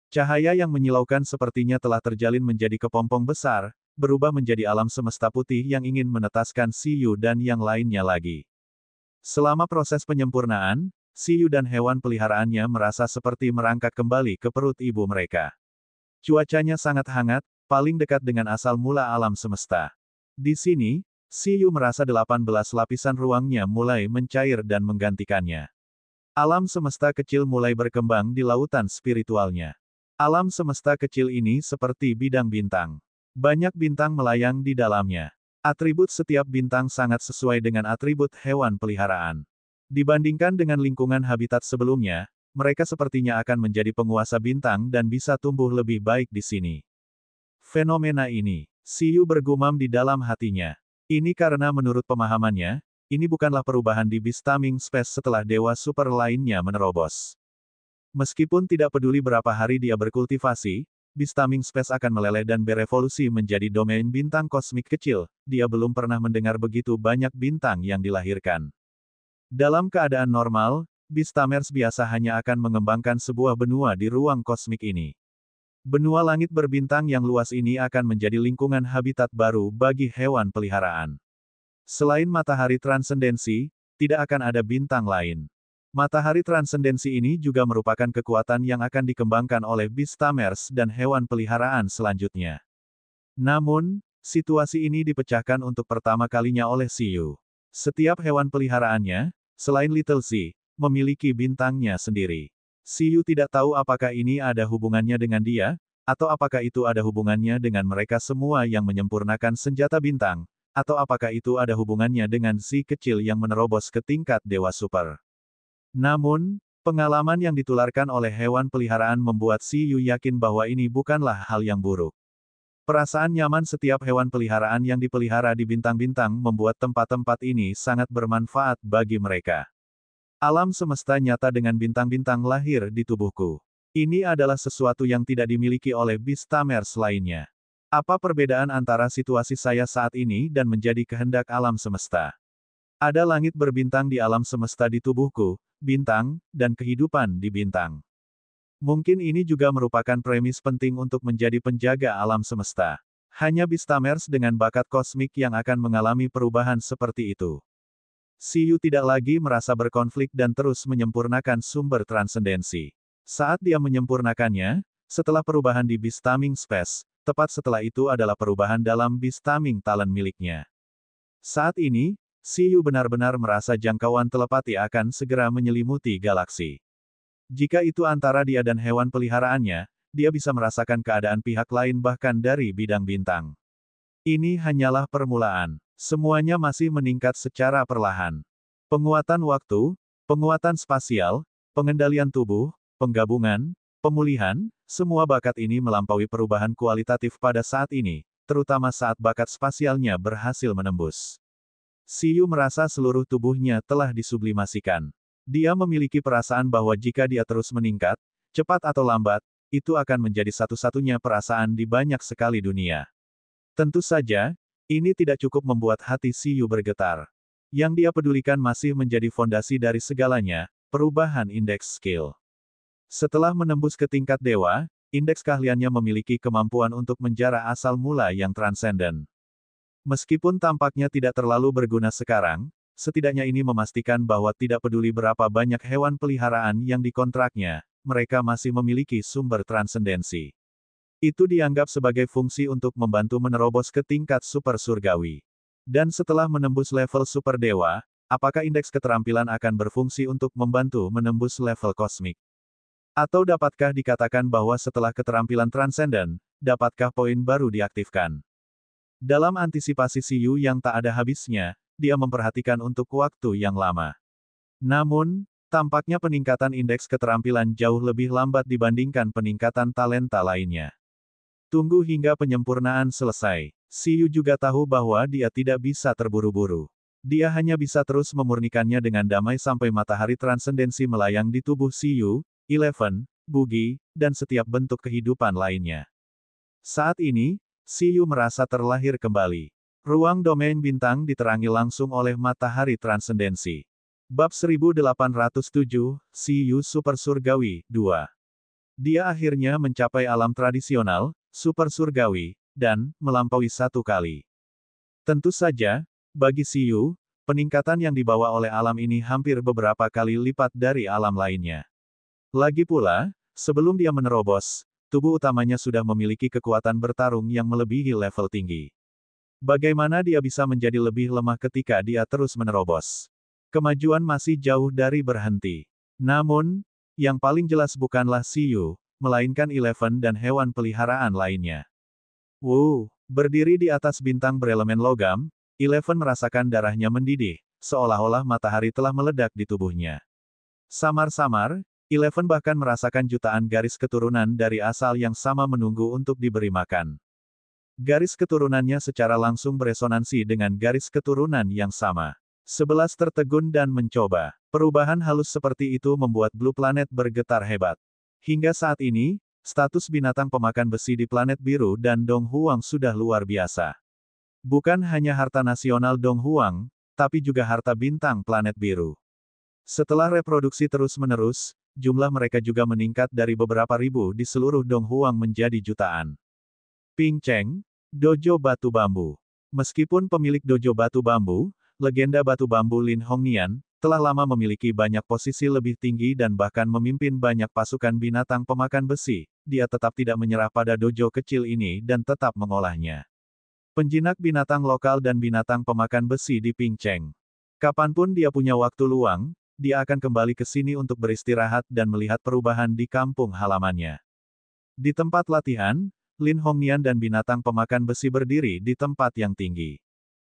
Cahaya yang menyilaukan sepertinya telah terjalin menjadi kepompong besar, berubah menjadi alam semesta putih yang ingin menetaskan Xiyu dan yang lainnya lagi. Selama proses penyempurnaan, Xiyu dan hewan peliharaannya merasa seperti merangkak kembali ke perut ibu mereka. Cuacanya sangat hangat, paling dekat dengan asal mula alam semesta. Di sini, Xiyu merasa 18 lapisan ruangnya mulai mencair dan menggantikannya. Alam semesta kecil mulai berkembang di lautan spiritualnya. Alam semesta kecil ini seperti bidang bintang. Banyak bintang melayang di dalamnya. Atribut setiap bintang sangat sesuai dengan atribut hewan peliharaan. Dibandingkan dengan lingkungan habitat sebelumnya, mereka sepertinya akan menjadi penguasa bintang dan bisa tumbuh lebih baik di sini. Fenomena ini, Xiyu bergumam di dalam hatinya. Ini karena menurut pemahamannya, ini bukanlah perubahan di Beastaming Space setelah dewa super lainnya menerobos. Meskipun tidak peduli berapa hari dia berkultivasi, Beastaming Space akan meleleh dan berevolusi menjadi domain bintang kosmik kecil. Dia belum pernah mendengar begitu banyak bintang yang dilahirkan. Dalam keadaan normal, Beastamers biasa hanya akan mengembangkan sebuah benua di ruang kosmik ini. Benua langit berbintang yang luas ini akan menjadi lingkungan habitat baru bagi hewan peliharaan. Selain matahari transendensi, tidak akan ada bintang lain. Matahari transendensi ini juga merupakan kekuatan yang akan dikembangkan oleh Beastamers dan hewan peliharaan selanjutnya. Namun, situasi ini dipecahkan untuk pertama kalinya oleh Xiyu. Setiap hewan peliharaannya, selain Little Xi, memiliki bintangnya sendiri. Xiyu tidak tahu apakah ini ada hubungannya dengan dia, atau apakah itu ada hubungannya dengan mereka semua yang menyempurnakan senjata bintang, atau apakah itu ada hubungannya dengan Xi kecil yang menerobos ke tingkat Dewa Super. Namun, pengalaman yang ditularkan oleh hewan peliharaan membuat Xiyu yakin bahwa ini bukanlah hal yang buruk. Perasaan nyaman setiap hewan peliharaan yang dipelihara di bintang-bintang membuat tempat-tempat ini sangat bermanfaat bagi mereka. Alam semesta nyata dengan bintang-bintang lahir di tubuhku. Ini adalah sesuatu yang tidak dimiliki oleh Beastamers lainnya. Apa perbedaan antara situasi saya saat ini dan menjadi kehendak alam semesta? Ada langit berbintang di alam semesta di tubuhku, bintang, dan kehidupan di bintang. Mungkin ini juga merupakan premis penting untuk menjadi penjaga alam semesta. Hanya Beastamers dengan bakat kosmik yang akan mengalami perubahan seperti itu. Xiyu tidak lagi merasa berkonflik dan terus menyempurnakan sumber transendensi. Saat dia menyempurnakannya, setelah perubahan di Beastaming Space, tepat setelah itu adalah perubahan dalam Beastaming Talent miliknya. Saat ini, Xiyu benar-benar merasa jangkauan telepati akan segera menyelimuti galaksi. Jika itu antara dia dan hewan peliharaannya, dia bisa merasakan keadaan pihak lain bahkan dari bidang bintang. Ini hanyalah permulaan. Semuanya masih meningkat secara perlahan. Penguatan waktu, penguatan spasial, pengendalian tubuh, penggabungan, pemulihan, semua bakat ini melampaui perubahan kualitatif pada saat ini, terutama saat bakat spasialnya berhasil menembus. Xiyu merasa seluruh tubuhnya telah disublimasikan. Dia memiliki perasaan bahwa jika dia terus meningkat, cepat atau lambat, itu akan menjadi satu-satunya perasaan di banyak sekali dunia. Tentu saja, ini tidak cukup membuat hati Xiyu bergetar. Yang dia pedulikan masih menjadi fondasi dari segalanya, perubahan indeks skill. Setelah menembus ke tingkat dewa, indeks keahliannya memiliki kemampuan untuk menjara asal mula yang transenden. Meskipun tampaknya tidak terlalu berguna sekarang, setidaknya ini memastikan bahwa tidak peduli berapa banyak hewan peliharaan yang dikontraknya, mereka masih memiliki sumber transendensi. Itu dianggap sebagai fungsi untuk membantu menerobos ke tingkat super surgawi. Dan setelah menembus level super dewa, apakah indeks keterampilan akan berfungsi untuk membantu menembus level kosmik? Atau dapatkah dikatakan bahwa setelah keterampilan transenden, dapatkah poin baru diaktifkan? Dalam antisipasi Xiyu yang tak ada habisnya, dia memperhatikan untuk waktu yang lama. Namun, tampaknya peningkatan indeks keterampilan jauh lebih lambat dibandingkan peningkatan talenta lainnya. Tunggu hingga penyempurnaan selesai. Xiyu juga tahu bahwa dia tidak bisa terburu-buru. Dia hanya bisa terus memurnikannya dengan damai sampai matahari transendensi melayang di tubuh Xiyu, Eleven, Bugi, dan setiap bentuk kehidupan lainnya. Saat ini, Xiyu merasa terlahir kembali. Ruang domain bintang diterangi langsung oleh matahari transendensi. Bab 1807, Xiyu Super Surgawi, 2. Dia akhirnya mencapai alam tradisional, super surgawi, dan melampaui satu kali. Tentu saja, bagi Xiyu, peningkatan yang dibawa oleh alam ini hampir beberapa kali lipat dari alam lainnya. Lagi pula, sebelum dia menerobos, tubuh utamanya sudah memiliki kekuatan bertarung yang melebihi level tinggi. Bagaimana dia bisa menjadi lebih lemah ketika dia terus menerobos? Kemajuan masih jauh dari berhenti. Namun, yang paling jelas bukanlah Xiyu, melainkan Eleven dan hewan peliharaan lainnya. Berdiri di atas bintang berelemen logam, Eleven merasakan darahnya mendidih, seolah-olah matahari telah meledak di tubuhnya. Samar-samar, Eleven bahkan merasakan jutaan garis keturunan dari asal yang sama menunggu untuk diberi makan. Garis keturunannya secara langsung beresonansi dengan garis keturunan yang sama. 11 tertegun dan mencoba. Perubahan halus seperti itu membuat Blue Planet bergetar hebat. Hingga saat ini, status binatang pemakan besi di planet biru dan Dong Huang sudah luar biasa. Bukan hanya harta nasional Dong Huang, tapi juga harta bintang planet biru. Setelah reproduksi terus-menerus, jumlah mereka juga meningkat dari beberapa ribu di seluruh Dong Huang menjadi jutaan. Ping Cheng, Dojo Batu Bambu. Meskipun pemilik Dojo Batu Bambu, legenda batu bambu Lin Hongnian, telah lama memiliki banyak posisi lebih tinggi dan bahkan memimpin banyak pasukan binatang pemakan besi, dia tetap tidak menyerah pada dojo kecil ini dan tetap mengolahnya. Penjinak binatang lokal dan binatang pemakan besi di Ping Cheng. Kapanpun dia punya waktu luang, dia akan kembali ke sini untuk beristirahat dan melihat perubahan di kampung halamannya. Di tempat latihan, Lin Hongnian dan binatang pemakan besi berdiri di tempat yang tinggi.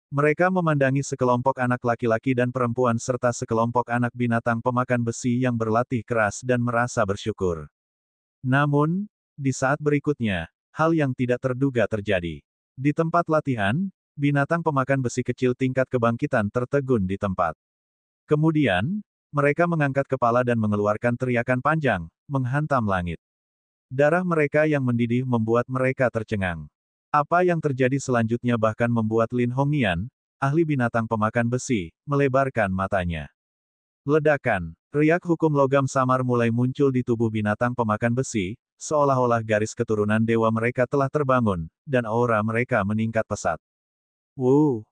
Mereka memandangi sekelompok anak laki-laki dan perempuan serta sekelompok anak binatang pemakan besi yang berlatih keras dan merasa bersyukur. Namun, di saat berikutnya, hal yang tidak terduga terjadi. Di tempat latihan, binatang pemakan besi kecil tingkat kebangkitan tertegun di tempat. Kemudian, mereka mengangkat kepala dan mengeluarkan teriakan panjang, menghantam langit. Darah mereka yang mendidih membuat mereka tercengang. Apa yang terjadi selanjutnya bahkan membuat Lin Hongnian, ahli binatang pemakan besi, melebarkan matanya. Ledakan, riak hukum logam samar mulai muncul di tubuh binatang pemakan besi, seolah-olah garis keturunan dewa mereka telah terbangun, dan aura mereka meningkat pesat.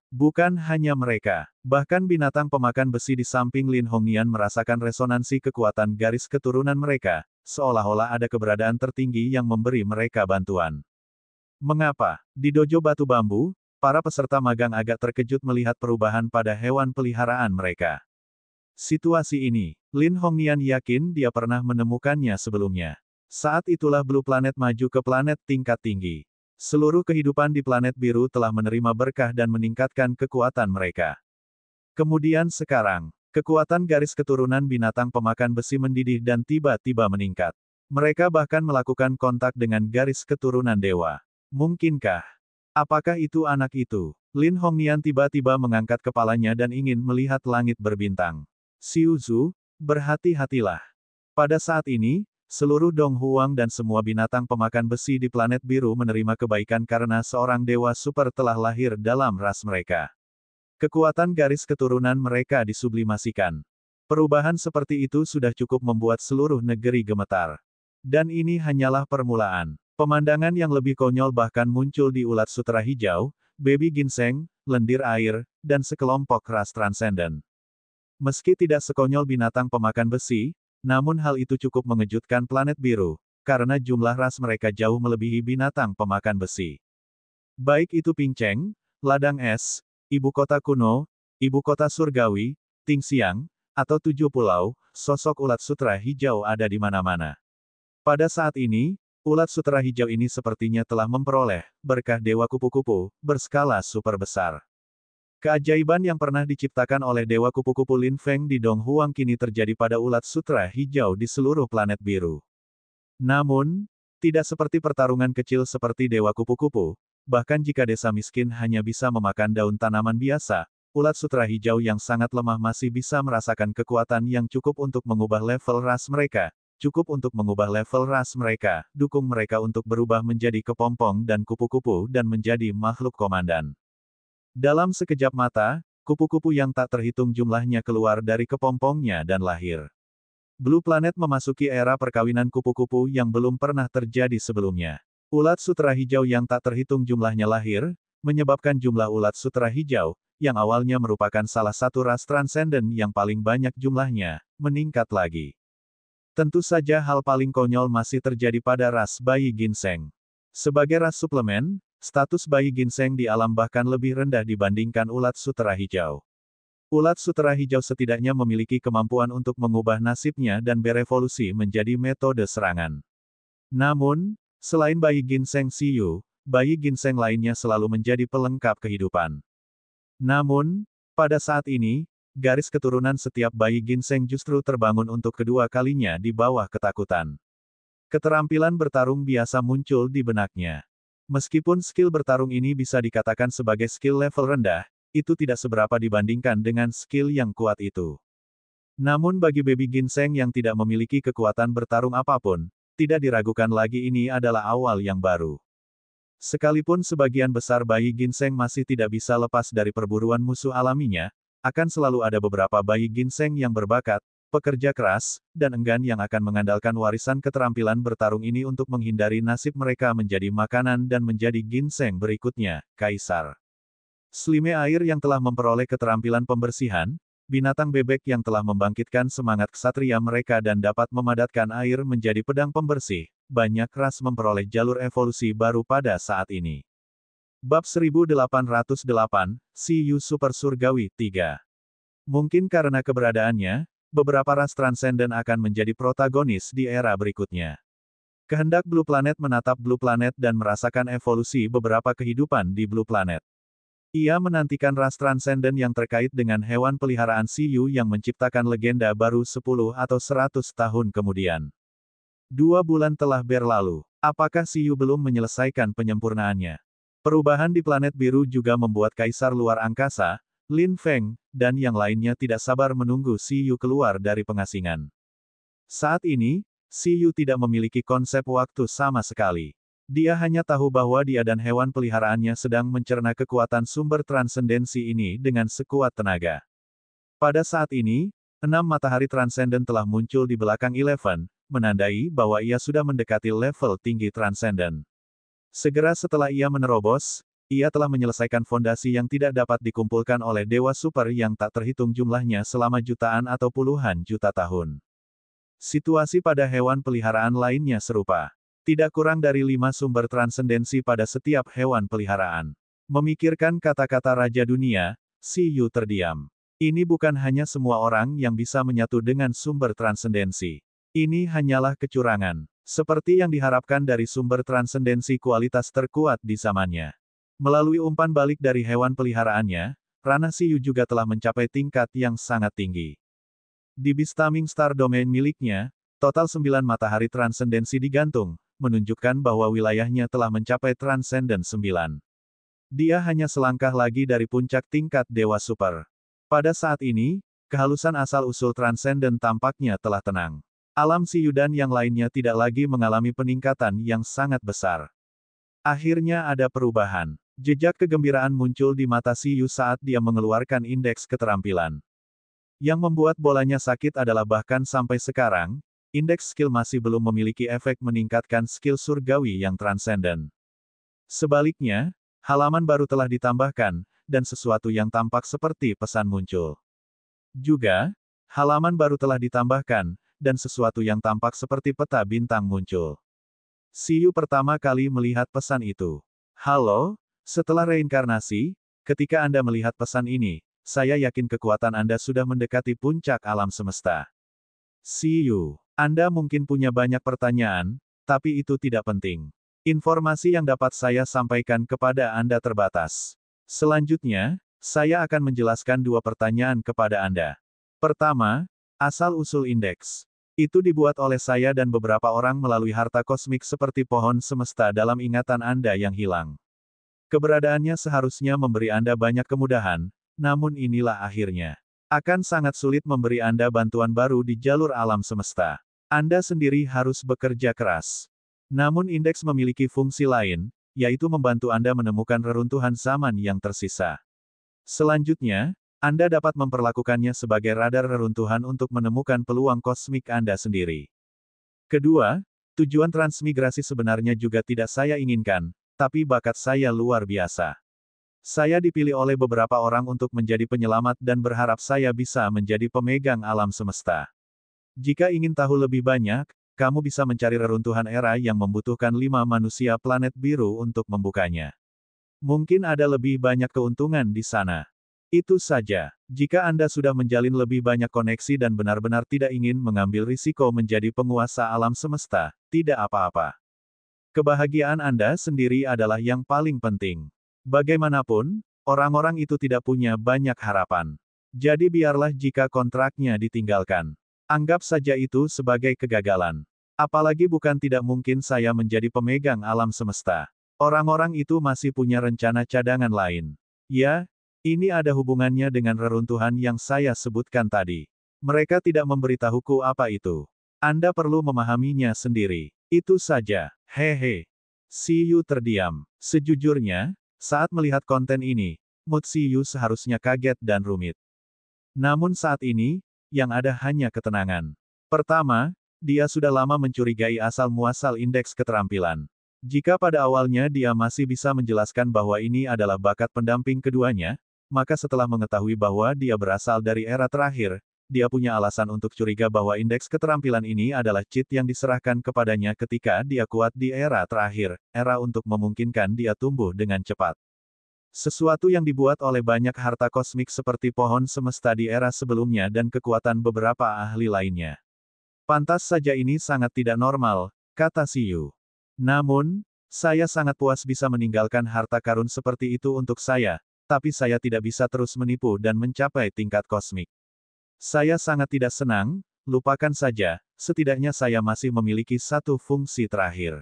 Bukan hanya mereka, bahkan binatang pemakan besi di samping Lin Hongnian merasakan resonansi kekuatan garis keturunan mereka, seolah-olah ada keberadaan tertinggi yang memberi mereka bantuan. Mengapa? Di dojo batu bambu, para peserta magang agak terkejut melihat perubahan pada hewan peliharaan mereka. Situasi ini, Lin Hongnian yakin dia pernah menemukannya sebelumnya. Saat itulah Blue Planet maju ke planet tingkat tinggi. Seluruh kehidupan di planet biru telah menerima berkah dan meningkatkan kekuatan mereka. Kemudian sekarang, kekuatan garis keturunan binatang pemakan besi mendidih dan tiba-tiba meningkat. Mereka bahkan melakukan kontak dengan garis keturunan dewa. Mungkinkah? Apakah itu anak itu? Lin Hongnian tiba-tiba mengangkat kepalanya dan ingin melihat langit berbintang. Xiu Zhu, berhati-hatilah. Pada saat ini, seluruh Dong Huang dan semua binatang pemakan besi di planet biru menerima kebaikan karena seorang dewa super telah lahir dalam ras mereka. Kekuatan garis keturunan mereka disublimasikan. Perubahan seperti itu sudah cukup membuat seluruh negeri gemetar. Dan ini hanyalah permulaan. Pemandangan yang lebih konyol bahkan muncul di ulat sutra hijau, baby ginseng, lendir air, dan sekelompok ras transenden. Meski tidak sekonyol binatang pemakan besi, namun hal itu cukup mengejutkan planet biru, karena jumlah ras mereka jauh melebihi binatang pemakan besi. Baik itu Ping Cheng, ladang es, ibu kota kuno, ibu kota surgawi, Tingxiang, atau 7 pulau, sosok ulat sutra hijau ada di mana-mana. Pada saat ini, ulat sutra hijau ini sepertinya telah memperoleh berkah dewa kupu-kupu berskala super besar. Keajaiban yang pernah diciptakan oleh dewa kupu-kupu Lin Feng di Dong Huang kini terjadi pada ulat sutra hijau di seluruh planet biru. Namun, tidak seperti pertarungan kecil seperti dewa kupu-kupu, bahkan jika desa miskin hanya bisa memakan daun tanaman biasa, ulat sutra hijau yang sangat lemah masih bisa merasakan kekuatan yang cukup untuk mengubah level ras mereka. Dukung mereka untuk berubah menjadi kepompong dan kupu-kupu dan menjadi makhluk komandan. Dalam sekejap mata, kupu-kupu yang tak terhitung jumlahnya keluar dari kepompongnya dan lahir. Blue Planet memasuki era perkawinan kupu-kupu yang belum pernah terjadi sebelumnya. Ulat sutra hijau yang tak terhitung jumlahnya lahir, menyebabkan jumlah ulat sutra hijau, yang awalnya merupakan salah satu ras transenden yang paling banyak jumlahnya, meningkat lagi. Tentu saja hal paling konyol masih terjadi pada ras bayi ginseng. Sebagai ras suplemen, status bayi ginseng di alam bahkan lebih rendah dibandingkan ulat sutra hijau. Ulat sutra hijau setidaknya memiliki kemampuan untuk mengubah nasibnya dan berevolusi menjadi metode serangan. Namun, selain bayi ginseng Xiu, bayi ginseng lainnya selalu menjadi pelengkap kehidupan. Namun, pada saat ini, garis keturunan setiap bayi ginseng justru terbangun untuk kedua kalinya di bawah ketakutan. Keterampilan bertarung biasa muncul di benaknya. Meskipun skill bertarung ini bisa dikatakan sebagai skill level rendah, itu tidak seberapa dibandingkan dengan skill yang kuat itu. Namun bagi baby ginseng yang tidak memiliki kekuatan bertarung apapun, tidak diragukan lagi ini adalah awal yang baru. Sekalipun sebagian besar bayi ginseng masih tidak bisa lepas dari perburuan musuh alaminya, akan selalu ada beberapa bayi ginseng yang berbakat, pekerja keras, dan enggan yang akan mengandalkan warisan keterampilan bertarung ini untuk menghindari nasib mereka menjadi makanan dan menjadi ginseng berikutnya, Kaisar. Slime air yang telah memperoleh keterampilan pembersihan, binatang bebek yang telah membangkitkan semangat ksatria mereka dan dapat memadatkan air menjadi pedang pembersih, banyak ras memperoleh jalur evolusi baru pada saat ini. Bab 1808, Siyu Super Surgawi 3. Mungkin karena keberadaannya, beberapa ras transenden akan menjadi protagonis di era berikutnya. Kehendak Blue Planet menatap Blue Planet dan merasakan evolusi beberapa kehidupan di Blue Planet. Ia menantikan ras transenden yang terkait dengan hewan peliharaan Siyu yang menciptakan legenda baru 10 atau 100 tahun kemudian. 2 bulan telah berlalu. Apakah Siyu belum menyelesaikan penyempurnaannya? Perubahan di planet biru juga membuat Kaisar Luar Angkasa, Lin Feng, dan yang lainnya tidak sabar menunggu Siyu keluar dari pengasingan. Saat ini, Siyu tidak memiliki konsep waktu sama sekali. Dia hanya tahu bahwa dia dan hewan peliharaannya sedang mencerna kekuatan sumber transendensi ini dengan sekuat tenaga. Pada saat ini, 6 matahari transenden telah muncul di belakang Eleven, menandai bahwa ia sudah mendekati level tinggi transenden. Segera setelah ia menerobos, ia telah menyelesaikan fondasi yang tidak dapat dikumpulkan oleh Dewa Super yang tak terhitung jumlahnya selama jutaan atau puluhan juta tahun. Situasi pada hewan peliharaan lainnya serupa. Tidak kurang dari 5 sumber transendensi pada setiap hewan peliharaan. Memikirkan kata-kata Raja Dunia, Siyu terdiam. Ini bukan hanya semua orang yang bisa menyatu dengan sumber transendensi. Ini hanyalah kecurangan. Seperti yang diharapkan dari sumber transendensi kualitas terkuat di zamannya. Melalui umpan balik dari hewan peliharaannya, ranah Siyu juga telah mencapai tingkat yang sangat tinggi. Di Bistaming Star Domain miliknya, total 9 matahari transendensi digantung, menunjukkan bahwa wilayahnya telah mencapai Transcendent 9. Dia hanya selangkah lagi dari puncak tingkat Dewa Super. Pada saat ini, kehalusan asal-usul Transcendent tampaknya telah tenang. Alam Siyu dan yang lainnya tidak lagi mengalami peningkatan yang sangat besar. Akhirnya ada perubahan. Jejak kegembiraan muncul di mata Siyu saat dia mengeluarkan indeks keterampilan. Yang membuat bolanya sakit adalah bahkan sampai sekarang, indeks skill masih belum memiliki efek meningkatkan skill surgawi yang transenden. Sebaliknya, halaman baru telah ditambahkan, dan sesuatu yang tampak seperti pesan muncul. Juga, halaman baru telah ditambahkan, dan sesuatu yang tampak seperti peta bintang muncul. Siyu pertama kali melihat pesan itu. Halo, setelah reinkarnasi, ketika Anda melihat pesan ini, saya yakin kekuatan Anda sudah mendekati puncak alam semesta. Siyu. Anda mungkin punya banyak pertanyaan, tapi itu tidak penting. Informasi yang dapat saya sampaikan kepada Anda terbatas. Selanjutnya, saya akan menjelaskan 2 pertanyaan kepada Anda. Pertama, asal-usul indeks. Itu dibuat oleh saya dan beberapa orang melalui harta kosmik seperti pohon semesta dalam ingatan Anda yang hilang. Keberadaannya seharusnya memberi Anda banyak kemudahan, namun inilah akhirnya. Akan sangat sulit memberi Anda bantuan baru di jalur alam semesta. Anda sendiri harus bekerja keras. Namun indeks memiliki fungsi lain, yaitu membantu Anda menemukan reruntuhan zaman yang tersisa. Selanjutnya, Anda dapat memperlakukannya sebagai radar reruntuhan untuk menemukan peluang kosmik Anda sendiri. Kedua, tujuan transmigrasi sebenarnya juga tidak saya inginkan, tapi bakat saya luar biasa. Saya dipilih oleh beberapa orang untuk menjadi penyelamat dan berharap saya bisa menjadi pemegang alam semesta. Jika ingin tahu lebih banyak, kamu bisa mencari reruntuhan era yang membutuhkan 5 manusia planet biru untuk membukanya. Mungkin ada lebih banyak keuntungan di sana. Itu saja. Jika Anda sudah menjalin lebih banyak koneksi dan benar-benar tidak ingin mengambil risiko menjadi penguasa alam semesta, tidak apa-apa. Kebahagiaan Anda sendiri adalah yang paling penting. Bagaimanapun, orang-orang itu tidak punya banyak harapan. Jadi biarlah jika kontraknya ditinggalkan. Anggap saja itu sebagai kegagalan. Apalagi bukan tidak mungkin saya menjadi pemegang alam semesta. Orang-orang itu masih punya rencana cadangan lain. Ya, ini ada hubungannya dengan reruntuhan yang saya sebutkan tadi. Mereka tidak memberitahuku apa itu. Anda perlu memahaminya sendiri. Itu saja, hehe. Si Yu terdiam. Sejujurnya, saat melihat konten ini, mood si Yu seharusnya kaget dan rumit. Namun saat ini, yang ada hanya ketenangan. Pertama, dia sudah lama mencurigai asal-muasal indeks keterampilan. Jika pada awalnya dia masih bisa menjelaskan bahwa ini adalah bakat pendamping keduanya, maka setelah mengetahui bahwa dia berasal dari era terakhir, dia punya alasan untuk curiga bahwa indeks keterampilan ini adalah cheat yang diserahkan kepadanya ketika dia kuat di era terakhir, era untuk memungkinkan dia tumbuh dengan cepat. Sesuatu yang dibuat oleh banyak harta kosmik seperti pohon semesta di era sebelumnya dan kekuatan beberapa ahli lainnya. Pantas saja ini sangat tidak normal, kata si Yu. Namun, saya sangat puas bisa meninggalkan harta karun seperti itu untuk saya, tapi saya tidak bisa terus menipu dan mencapai tingkat kosmik. Saya sangat tidak senang, lupakan saja, setidaknya saya masih memiliki satu fungsi terakhir.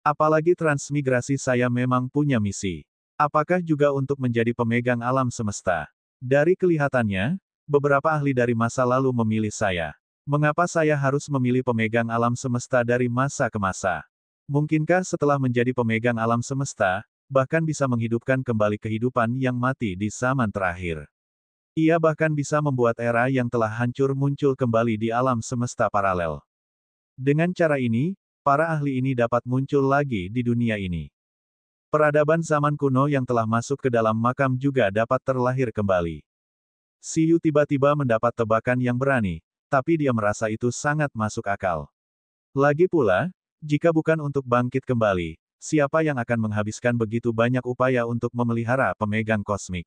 Apalagi transmigrasi saya memang punya misi. Apakah juga untuk menjadi pemegang alam semesta? Dari kelihatannya, beberapa ahli dari masa lalu memilih saya. Mengapa saya harus memilih pemegang alam semesta dari masa ke masa? Mungkinkah setelah menjadi pemegang alam semesta, bahkan bisa menghidupkan kembali kehidupan yang mati di zaman terakhir? Ia bahkan bisa membuat era yang telah hancur muncul kembali di alam semesta paralel. Dengan cara ini, para ahli ini dapat muncul lagi di dunia ini. Peradaban zaman kuno yang telah masuk ke dalam makam juga dapat terlahir kembali. Si Yu tiba-tiba mendapat tebakan yang berani, tapi dia merasa itu sangat masuk akal. Lagi pula, jika bukan untuk bangkit kembali, siapa yang akan menghabiskan begitu banyak upaya untuk memelihara pemegang kosmik?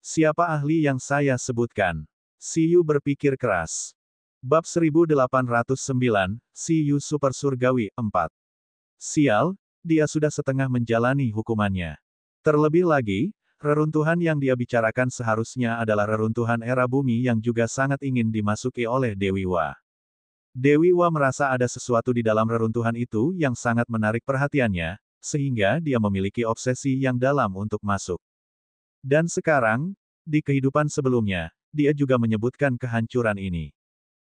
Siapa ahli yang saya sebutkan? Si Yu berpikir keras. Bab 1809, Si Yu Super Surgawi 4. Sial, dia sudah setengah menjalani hukumannya. Terlebih lagi, reruntuhan yang dia bicarakan seharusnya adalah reruntuhan era bumi yang juga sangat ingin dimasuki oleh Dewi Wa. Dewi Wa merasa ada sesuatu di dalam reruntuhan itu yang sangat menarik perhatiannya, sehingga dia memiliki obsesi yang dalam untuk masuk. Dan sekarang, di kehidupan sebelumnya, dia juga menyebutkan kehancuran ini.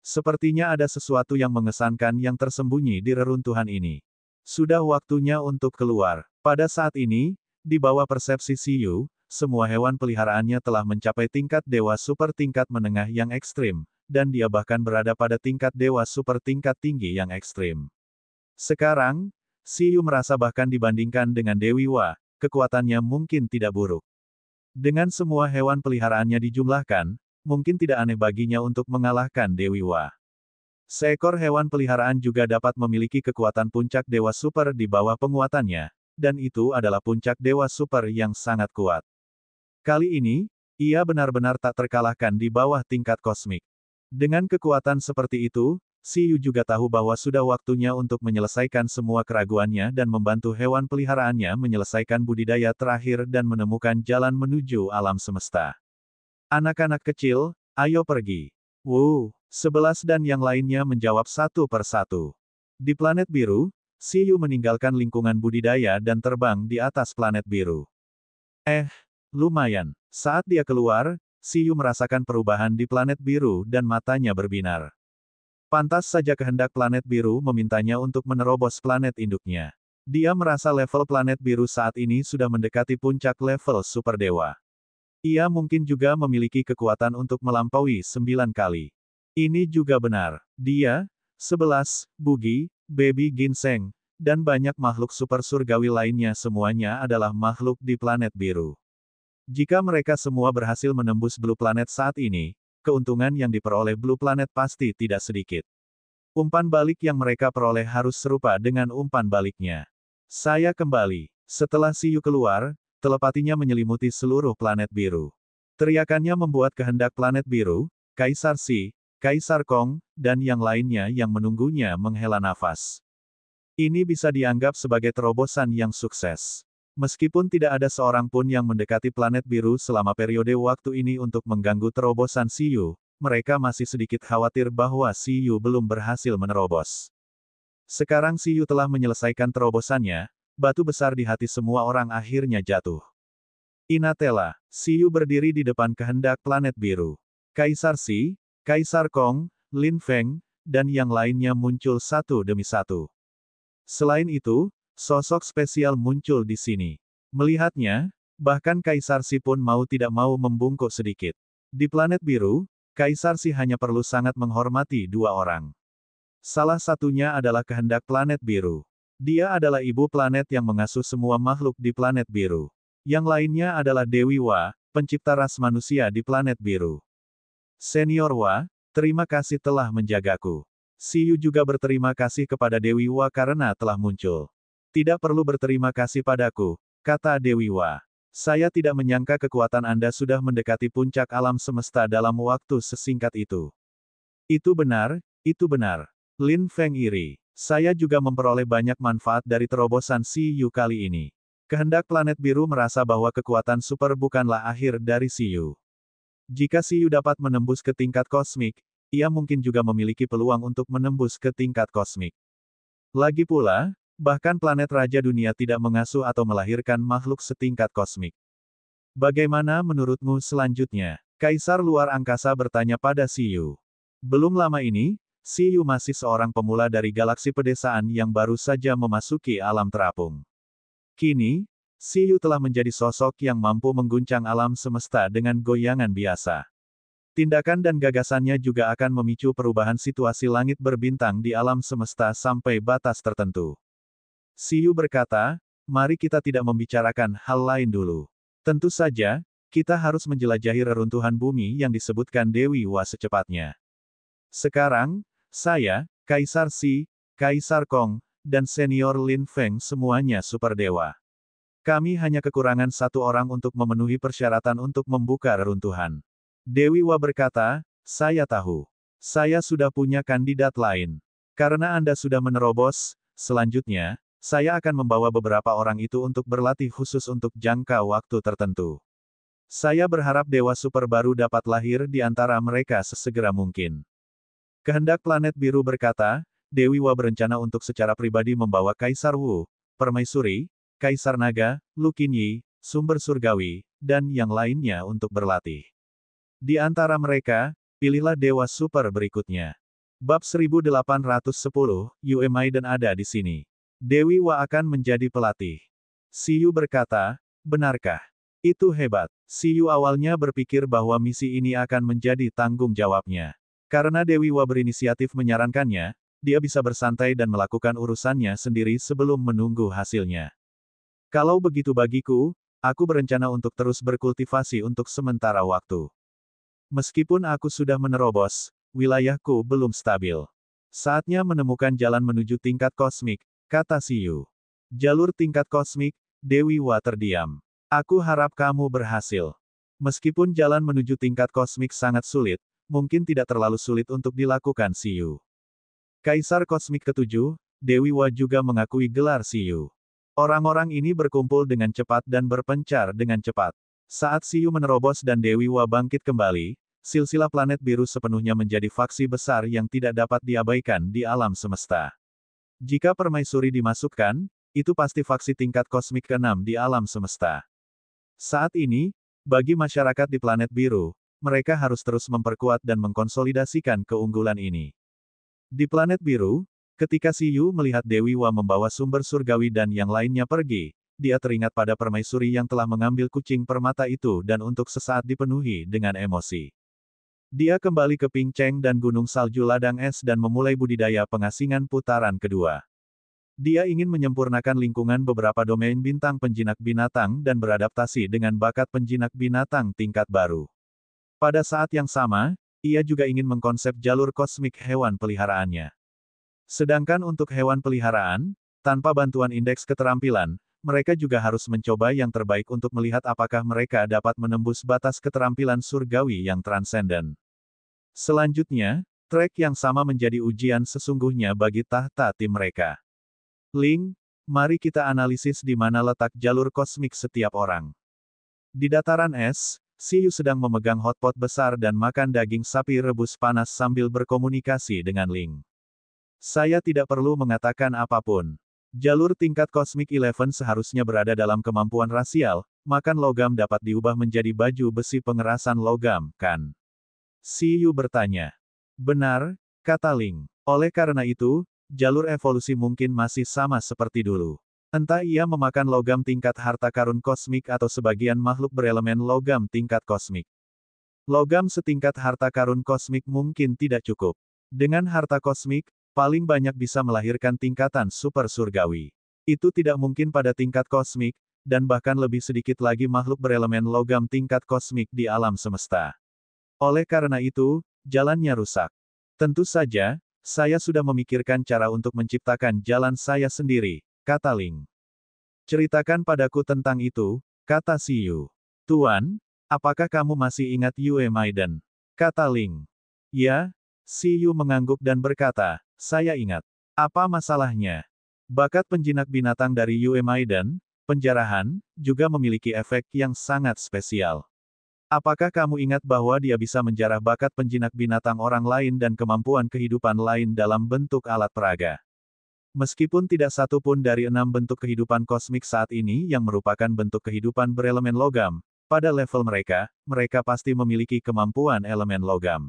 Sepertinya ada sesuatu yang mengesankan yang tersembunyi di reruntuhan ini. Sudah waktunya untuk keluar. Pada saat ini, di bawah persepsi Si Yu, semua hewan peliharaannya telah mencapai tingkat dewa super tingkat menengah yang ekstrim, dan dia bahkan berada pada tingkat dewa super tingkat tinggi yang ekstrim. Sekarang, Si Yu merasa bahkan dibandingkan dengan Dewi Wa, kekuatannya mungkin tidak buruk. Dengan semua hewan peliharaannya dijumlahkan, mungkin tidak aneh baginya untuk mengalahkan Dewi Wa. Seekor hewan peliharaan juga dapat memiliki kekuatan puncak dewa super di bawah penguatannya, dan itu adalah puncak dewa super yang sangat kuat. Kali ini, ia benar-benar tak terkalahkan di bawah tingkat kosmik. Dengan kekuatan seperti itu, Si Yu juga tahu bahwa sudah waktunya untuk menyelesaikan semua keraguannya dan membantu hewan peliharaannya menyelesaikan budidaya terakhir dan menemukan jalan menuju alam semesta. Anak-anak kecil, ayo pergi. Wu, 11 dan yang lainnya menjawab satu persatu. Di planet biru, Si Yu meninggalkan lingkungan budidaya dan terbang di atas planet biru. Lumayan. Saat dia keluar, Si Yu merasakan perubahan di planet biru dan matanya berbinar. Pantas saja kehendak planet biru memintanya untuk menerobos planet induknya. Dia merasa level planet biru saat ini sudah mendekati puncak level super dewa. Ia mungkin juga memiliki kekuatan untuk melampaui 9 kali. Ini juga benar. Dia, 11, Bugi, Baby Ginseng, dan banyak makhluk super surgawi lainnya semuanya adalah makhluk di planet biru. Jika mereka semua berhasil menembus Blue Planet saat ini, keuntungan yang diperoleh Blue Planet pasti tidak sedikit. Umpan balik yang mereka peroleh harus serupa dengan umpan baliknya. Saya kembali. Setelah Si Yu keluar, telepatinya menyelimuti seluruh planet biru. Teriakannya membuat kehendak planet biru, Kaisar Si, Kaisar Kong, dan yang lainnya yang menunggunya menghela nafas. Ini bisa dianggap sebagai terobosan yang sukses. Meskipun tidak ada seorang pun yang mendekati planet biru selama periode waktu ini untuk mengganggu terobosan Si Yu, mereka masih sedikit khawatir bahwa Si Yu belum berhasil menerobos. Sekarang Si Yu telah menyelesaikan terobosannya, batu besar di hati semua orang akhirnya jatuh. Inatela, Si Yu berdiri di depan kehendak planet biru. Kaisar Si, Kaisar Kong, Lin Feng, dan yang lainnya muncul satu demi satu. Selain itu, sosok spesial muncul di sini. Melihatnya, bahkan Kaisar Si pun mau tidak mau membungkuk sedikit. Di planet biru, Kaisar Si hanya perlu sangat menghormati dua orang. Salah satunya adalah kehendak planet biru. Dia adalah ibu planet yang mengasuh semua makhluk di planet biru. Yang lainnya adalah Dewi Wa, pencipta ras manusia di planet biru. Senior Wa, terima kasih telah menjagaku. Siyu juga berterima kasih kepada Dewi Wa karena telah muncul. Tidak perlu berterima kasih padaku, kata Dewi Wa. Saya tidak menyangka kekuatan Anda sudah mendekati puncak alam semesta dalam waktu sesingkat itu. Itu benar, itu benar. Lin Feng iri. Saya juga memperoleh banyak manfaat dari terobosan Siyu kali ini. Kehendak planet biru merasa bahwa kekuatan super bukanlah akhir dari Siyu. Jika Siyu dapat menembus ke tingkat kosmik, ia mungkin juga memiliki peluang untuk menembus ke tingkat kosmik. Lagi pula, bahkan planet Raja Dunia tidak mengasuh atau melahirkan makhluk setingkat kosmik. Bagaimana menurutmu selanjutnya? Kaisar luar angkasa bertanya pada Siyu. Belum lama ini, Siyu masih seorang pemula dari galaksi pedesaan yang baru saja memasuki alam terapung. Kini, Siyu telah menjadi sosok yang mampu mengguncang alam semesta dengan goyangan biasa. Tindakan dan gagasannya juga akan memicu perubahan situasi langit berbintang di alam semesta sampai batas tertentu. Siyu berkata, mari kita tidak membicarakan hal lain dulu. Tentu saja, kita harus menjelajahi reruntuhan bumi yang disebutkan Dewi Wa secepatnya. Sekarang, saya, Kaisar Si, Kaisar Kong, dan Senior Lin Feng semuanya super dewa. Kami hanya kekurangan satu orang untuk memenuhi persyaratan untuk membuka reruntuhan. Dewi Wa berkata, saya tahu. Saya sudah punya kandidat lain. Karena Anda sudah menerobos, selanjutnya, saya akan membawa beberapa orang itu untuk berlatih khusus untuk jangka waktu tertentu. Saya berharap dewa super baru dapat lahir di antara mereka sesegera mungkin. Kehendak planet biru berkata, Dewi Wa berencana untuk secara pribadi membawa Kaisar Wu, Permaisuri, Kaisar Naga, Lu Qinyi, Sumber Surgawi, dan yang lainnya untuk berlatih. Di antara mereka, pilihlah dewa super berikutnya. Bab 1810, Yue Maiden ada di sini. Dewi Wa akan menjadi pelatih. Siyu berkata, benarkah? Itu hebat. Siyu awalnya berpikir bahwa misi ini akan menjadi tanggung jawabnya. Karena Dewi Wa berinisiatif menyarankannya, dia bisa bersantai dan melakukan urusannya sendiri sebelum menunggu hasilnya. Kalau begitu bagiku, aku berencana untuk terus berkultivasi untuk sementara waktu. Meskipun aku sudah menerobos, wilayahku belum stabil. Saatnya menemukan jalan menuju tingkat kosmik, kata Siyu. Jalur tingkat kosmik, Dewi Wa terdiam. Aku harap kamu berhasil. Meskipun jalan menuju tingkat kosmik sangat sulit, mungkin tidak terlalu sulit untuk dilakukan Siyu. Kaisar Kosmik ke-7, Dewi Wa juga mengakui gelar Siyu. Orang-orang ini berkumpul dengan cepat dan berpencar dengan cepat. Saat Siyu menerobos dan Dewi Wa bangkit kembali, silsilah planet biru sepenuhnya menjadi faksi besar yang tidak dapat diabaikan di alam semesta. Jika Permaisuri dimasukkan, itu pasti faksi tingkat kosmik ke-6 di alam semesta. Saat ini, bagi masyarakat di planet biru, mereka harus terus memperkuat dan mengkonsolidasikan keunggulan ini. Di planet biru, ketika Siyu melihat Dewi Wa membawa sumber surgawi dan yang lainnya pergi, dia teringat pada Permaisuri yang telah mengambil kucing permata itu dan untuk sesaat dipenuhi dengan emosi. Dia kembali ke Pingcheng dan Gunung Salju Ladang Es dan memulai budidaya pengasingan putaran kedua. Dia ingin menyempurnakan lingkungan beberapa domain bintang penjinak binatang dan beradaptasi dengan bakat penjinak binatang tingkat baru. Pada saat yang sama, ia juga ingin mengkonsep jalur kosmik hewan peliharaannya. Sedangkan untuk hewan peliharaan, tanpa bantuan indeks keterampilan, mereka juga harus mencoba yang terbaik untuk melihat apakah mereka dapat menembus batas keterampilan surgawi yang transenden. Selanjutnya, trek yang sama menjadi ujian sesungguhnya bagi tahta tim mereka. Ling, mari kita analisis di mana letak jalur kosmik setiap orang. Di dataran es, Siyu sedang memegang hotpot besar dan makan daging sapi rebus panas sambil berkomunikasi dengan Ling. Saya tidak perlu mengatakan apapun. Jalur tingkat Cosmic Eleven seharusnya berada dalam kemampuan rasial, makan logam dapat diubah menjadi baju besi pengerasan logam, kan? Siyu bertanya. Benar, kata Ling. Oleh karena itu, jalur evolusi mungkin masih sama seperti dulu. Entah ia memakan logam tingkat harta karun kosmik atau sebagian makhluk berelemen logam tingkat kosmik. Logam setingkat harta karun kosmik mungkin tidak cukup. Dengan harta kosmik, paling banyak bisa melahirkan tingkatan super surgawi. Itu tidak mungkin pada tingkat kosmik, dan bahkan lebih sedikit lagi makhluk berelemen logam tingkat kosmik di alam semesta. Oleh karena itu, jalannya rusak. Tentu saja, saya sudah memikirkan cara untuk menciptakan jalan saya sendiri, kata Ling. Ceritakan padaku tentang itu, kata Siyu. Tuan, apakah kamu masih ingat Yue Maiden? Kata Ling. Ya, Siyu mengangguk dan berkata, saya ingat. Apa masalahnya? Bakat penjinak binatang dari Yue Maiden, penjarahan, juga memiliki efek yang sangat spesial. Apakah kamu ingat bahwa dia bisa menjarah bakat penjinak binatang orang lain dan kemampuan kehidupan lain dalam bentuk alat peraga? Meskipun tidak satu pun dari 6 bentuk kehidupan kosmik saat ini yang merupakan bentuk kehidupan berelemen logam, pada level mereka, mereka pasti memiliki kemampuan elemen logam.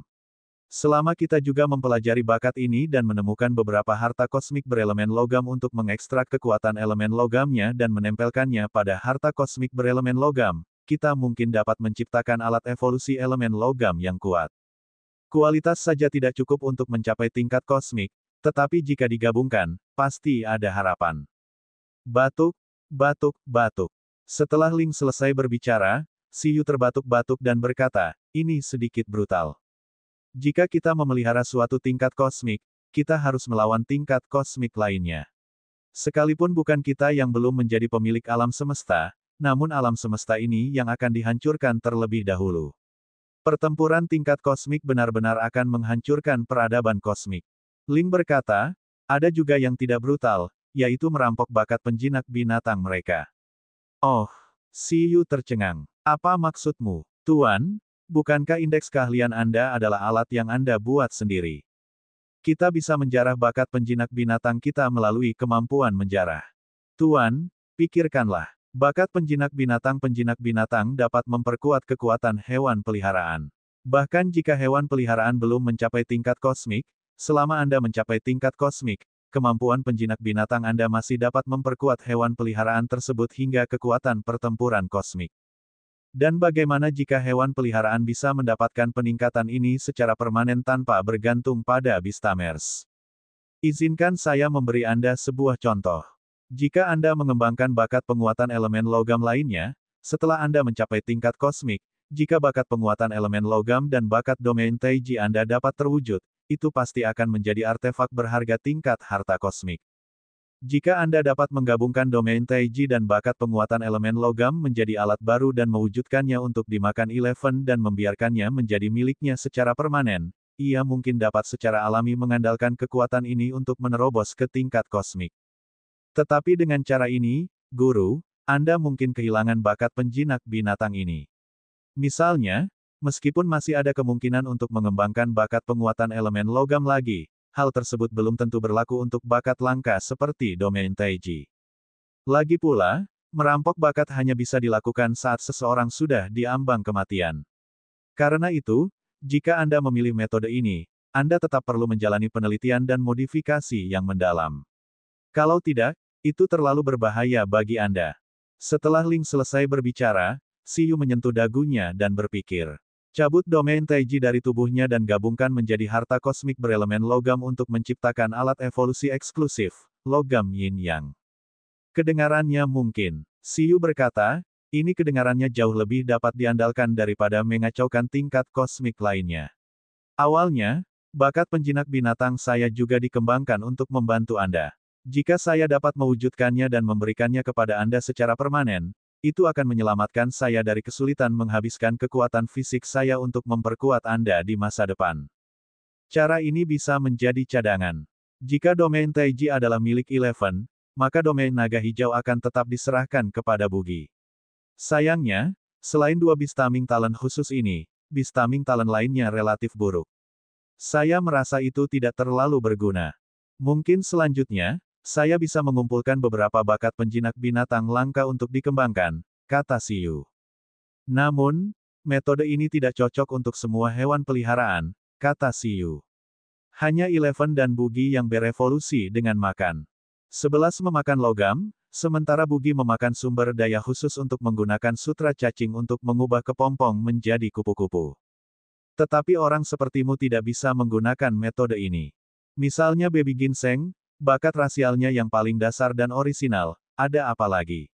Selama kita juga mempelajari bakat ini dan menemukan beberapa harta kosmik berelemen logam untuk mengekstrak kekuatan elemen logamnya dan menempelkannya pada harta kosmik berelemen logam, kita mungkin dapat menciptakan alat evolusi elemen logam yang kuat. Kualitas saja tidak cukup untuk mencapai tingkat kosmik, tetapi jika digabungkan, pasti ada harapan. Batuk, batuk, batuk. Setelah Ling selesai berbicara, Siyu terbatuk-batuk dan berkata, ini sedikit brutal. Jika kita memelihara suatu tingkat kosmik, kita harus melawan tingkat kosmik lainnya. Sekalipun bukan kita yang belum menjadi pemilik alam semesta, namun alam semesta ini yang akan dihancurkan terlebih dahulu. Pertempuran tingkat kosmik benar-benar akan menghancurkan peradaban kosmik. Ling berkata, ada juga yang tidak brutal, yaitu merampok bakat penjinak binatang mereka. Oh, Siyu tercengang. Apa maksudmu, Tuan? Bukankah indeks keahlian Anda adalah alat yang Anda buat sendiri? Kita bisa menjarah bakat penjinak binatang kita melalui kemampuan menjarah. Tuan, pikirkanlah. Bakat penjinak binatang dapat memperkuat kekuatan hewan peliharaan. Bahkan jika hewan peliharaan belum mencapai tingkat kosmik, selama Anda mencapai tingkat kosmik, kemampuan penjinak binatang Anda masih dapat memperkuat hewan peliharaan tersebut hingga kekuatan pertempuran kosmik. Dan bagaimana jika hewan peliharaan bisa mendapatkan peningkatan ini secara permanen tanpa bergantung pada Beastamers? Izinkan saya memberi Anda sebuah contoh. Jika Anda mengembangkan bakat penguatan elemen logam lainnya, setelah Anda mencapai tingkat kosmik, jika bakat penguatan elemen logam dan bakat domain Taiji Anda dapat terwujud, itu pasti akan menjadi artefak berharga tingkat harta kosmik. Jika Anda dapat menggabungkan domain Taiji dan bakat penguatan elemen logam menjadi alat baru dan mewujudkannya untuk dimakan Eleven dan membiarkannya menjadi miliknya secara permanen, ia mungkin dapat secara alami mengandalkan kekuatan ini untuk menerobos ke tingkat kosmik. Tetapi dengan cara ini, Guru, Anda mungkin kehilangan bakat penjinak binatang ini. Misalnya, meskipun masih ada kemungkinan untuk mengembangkan bakat penguatan elemen logam lagi, hal tersebut belum tentu berlaku untuk bakat langka seperti domain Taiji. Lagi pula, merampok bakat hanya bisa dilakukan saat seseorang sudah di ambang kematian. Karena itu, jika Anda memilih metode ini, Anda tetap perlu menjalani penelitian dan modifikasi yang mendalam. Kalau tidak, itu terlalu berbahaya bagi Anda. Setelah Ling selesai berbicara, Siyu menyentuh dagunya dan berpikir. Cabut domain Taiji dari tubuhnya dan gabungkan menjadi harta kosmik berelemen logam untuk menciptakan alat evolusi eksklusif, logam Yin Yang. Kedengarannya mungkin. Siyu berkata, ini kedengarannya jauh lebih dapat diandalkan daripada mengacaukan tingkat kosmik lainnya. Awalnya, bakat penjinak binatang saya juga dikembangkan untuk membantu Anda. Jika saya dapat mewujudkannya dan memberikannya kepada Anda secara permanen, itu akan menyelamatkan saya dari kesulitan menghabiskan kekuatan fisik saya untuk memperkuat Anda di masa depan. Cara ini bisa menjadi cadangan. Jika domain Taiji adalah milik Eleven, maka domain naga hijau akan tetap diserahkan kepada Bugi. Sayangnya, selain dua Beastaming Talent khusus ini, Beastaming Talent lainnya relatif buruk. Saya merasa itu tidak terlalu berguna. Mungkin selanjutnya, saya bisa mengumpulkan beberapa bakat penjinak binatang langka untuk dikembangkan, kata Siyu. Namun, metode ini tidak cocok untuk semua hewan peliharaan, kata Siyu. Hanya Eleven dan Bugi yang berevolusi dengan makan. 11 memakan logam, sementara Bugi memakan sumber daya khusus untuk menggunakan sutra cacing untuk mengubah kepompong menjadi kupu-kupu. Tetapi orang sepertimu tidak bisa menggunakan metode ini. Misalnya baby ginseng, bakat rasialnya yang paling dasar dan orisinal, ada apa lagi?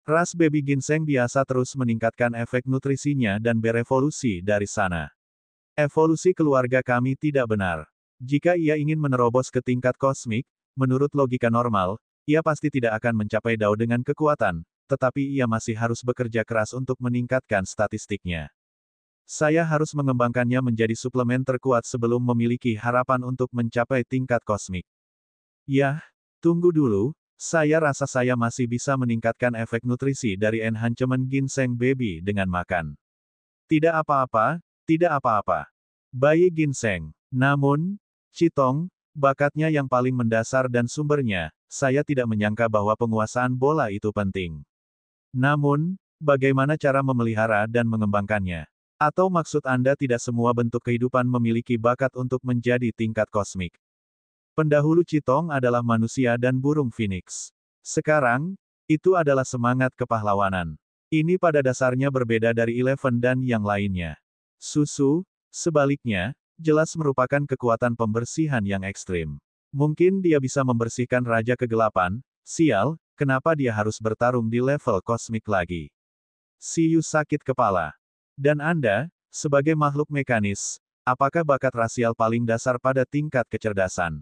Ras baby ginseng biasa terus meningkatkan efek nutrisinya dan berevolusi dari sana. Evolusi keluarga kami tidak benar. Jika ia ingin menerobos ke tingkat kosmik, menurut logika normal, ia pasti tidak akan mencapai Dao dengan kekuatan, tetapi ia masih harus bekerja keras untuk meningkatkan statistiknya. Saya harus mengembangkannya menjadi suplemen terkuat sebelum memiliki harapan untuk mencapai tingkat kosmik. Yah, tunggu dulu, saya rasa saya masih bisa meningkatkan efek nutrisi dari enhancement ginseng baby dengan makan. Tidak apa-apa, tidak apa-apa. Bayi ginseng. Namun, Citong, bakatnya yang paling mendasar dan sumbernya, saya tidak menyangka bahwa penguasaan bola itu penting. Namun, bagaimana cara memelihara dan mengembangkannya? Atau maksud Anda tidak semua bentuk kehidupan memiliki bakat untuk menjadi tingkat kosmik? Pendahulu Citong adalah manusia dan burung phoenix. Sekarang, itu adalah semangat kepahlawanan. Ini pada dasarnya berbeda dari Eleven dan yang lainnya. Susu, sebaliknya, jelas merupakan kekuatan pembersihan yang ekstrim. Mungkin dia bisa membersihkan Raja Kegelapan, sial, kenapa dia harus bertarung di level kosmik lagi? Siyu sakit kepala. Dan Anda, sebagai makhluk mekanis, apakah bakat rasial paling dasar pada tingkat kecerdasan?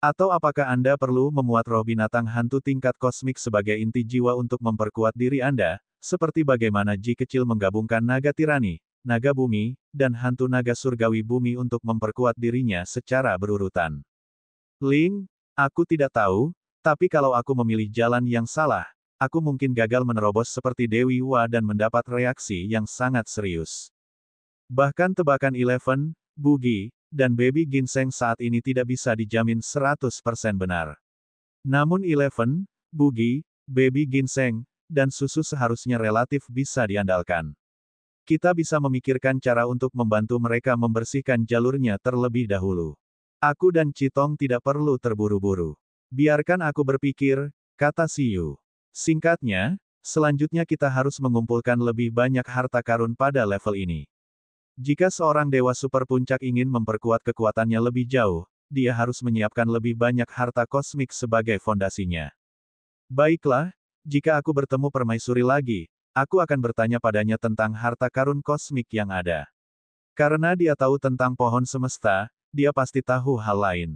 Atau apakah Anda perlu memuat roh binatang hantu tingkat kosmik sebagai inti jiwa untuk memperkuat diri Anda, seperti bagaimana Ji kecil menggabungkan naga tirani, naga bumi, dan hantu naga surgawi bumi untuk memperkuat dirinya secara berurutan. Ling, aku tidak tahu, tapi kalau aku memilih jalan yang salah, aku mungkin gagal menerobos seperti Dewi Hua dan mendapat reaksi yang sangat serius. Bahkan tebakan Eleven, Bugi, dan baby ginseng saat ini tidak bisa dijamin 100% benar. Namun Eleven, Bugi, baby ginseng, dan susu seharusnya relatif bisa diandalkan. Kita bisa memikirkan cara untuk membantu mereka membersihkan jalurnya terlebih dahulu. Aku dan Citong tidak perlu terburu-buru. Biarkan aku berpikir, kata Siyu. Singkatnya, selanjutnya kita harus mengumpulkan lebih banyak harta karun pada level ini. Jika seorang dewa super puncak ingin memperkuat kekuatannya lebih jauh, dia harus menyiapkan lebih banyak harta kosmik sebagai fondasinya. Baiklah, jika aku bertemu permaisuri lagi, aku akan bertanya padanya tentang harta karun kosmik yang ada. Karena dia tahu tentang pohon semesta, dia pasti tahu hal lain.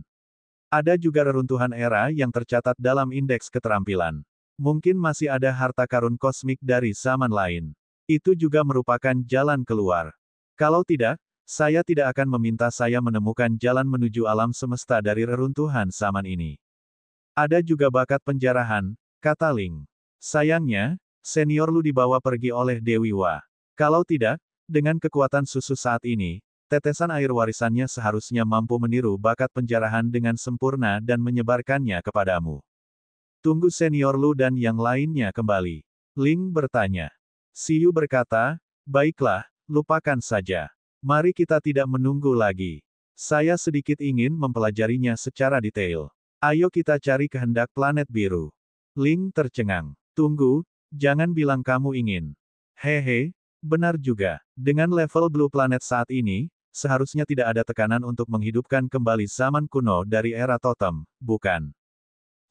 Ada juga reruntuhan era yang tercatat dalam indeks keterampilan. Mungkin masih ada harta karun kosmik dari zaman lain. Itu juga merupakan jalan keluar. Kalau tidak, saya tidak akan meminta saya menemukan jalan menuju alam semesta dari reruntuhan zaman ini. Ada juga bakat penjarahan, kata Ling. Sayangnya, Senior Lu dibawa pergi oleh Dewi Hua. Kalau tidak, dengan kekuatan susu saat ini, tetesan air warisannya seharusnya mampu meniru bakat penjarahan dengan sempurna dan menyebarkannya kepadamu. Tunggu Senior Lu dan yang lainnya kembali. Ling bertanya. Siyu berkata, baiklah, lupakan saja. Mari kita tidak menunggu lagi. Saya sedikit ingin mempelajarinya secara detail. Ayo kita cari kehendak planet biru. Ling tercengang. Tunggu, jangan bilang kamu ingin. Hehe, benar juga. Dengan level Blue Planet saat ini, seharusnya tidak ada tekanan untuk menghidupkan kembali zaman kuno dari era totem, bukan?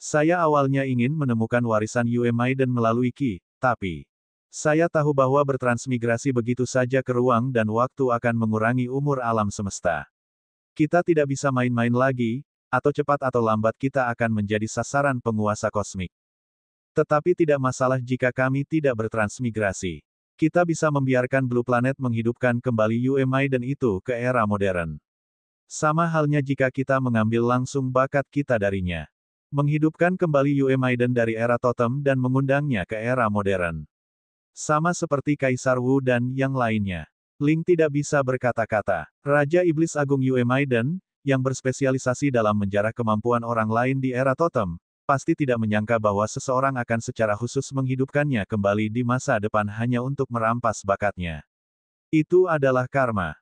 Saya awalnya ingin menemukan warisan Yue Maiden melalui Qi, tapi saya tahu bahwa bertransmigrasi begitu saja ke ruang dan waktu akan mengurangi umur alam semesta. Kita tidak bisa main-main lagi, atau cepat atau lambat kita akan menjadi sasaran penguasa kosmik. Tetapi tidak masalah jika kami tidak bertransmigrasi. Kita bisa membiarkan Blue Planet menghidupkan kembali Yue Maiden itu ke era modern. Sama halnya jika kita mengambil langsung bakat kita darinya. Menghidupkan kembali Yue Maiden dari era totem dan mengundangnya ke era modern. Sama seperti Kaisar Wu dan yang lainnya. Ling tidak bisa berkata-kata. Raja Iblis Agung Yue Maiden, yang berspesialisasi dalam menjarah kemampuan orang lain di era totem, pasti tidak menyangka bahwa seseorang akan secara khusus menghidupkannya kembali di masa depan hanya untuk merampas bakatnya. Itu adalah karma.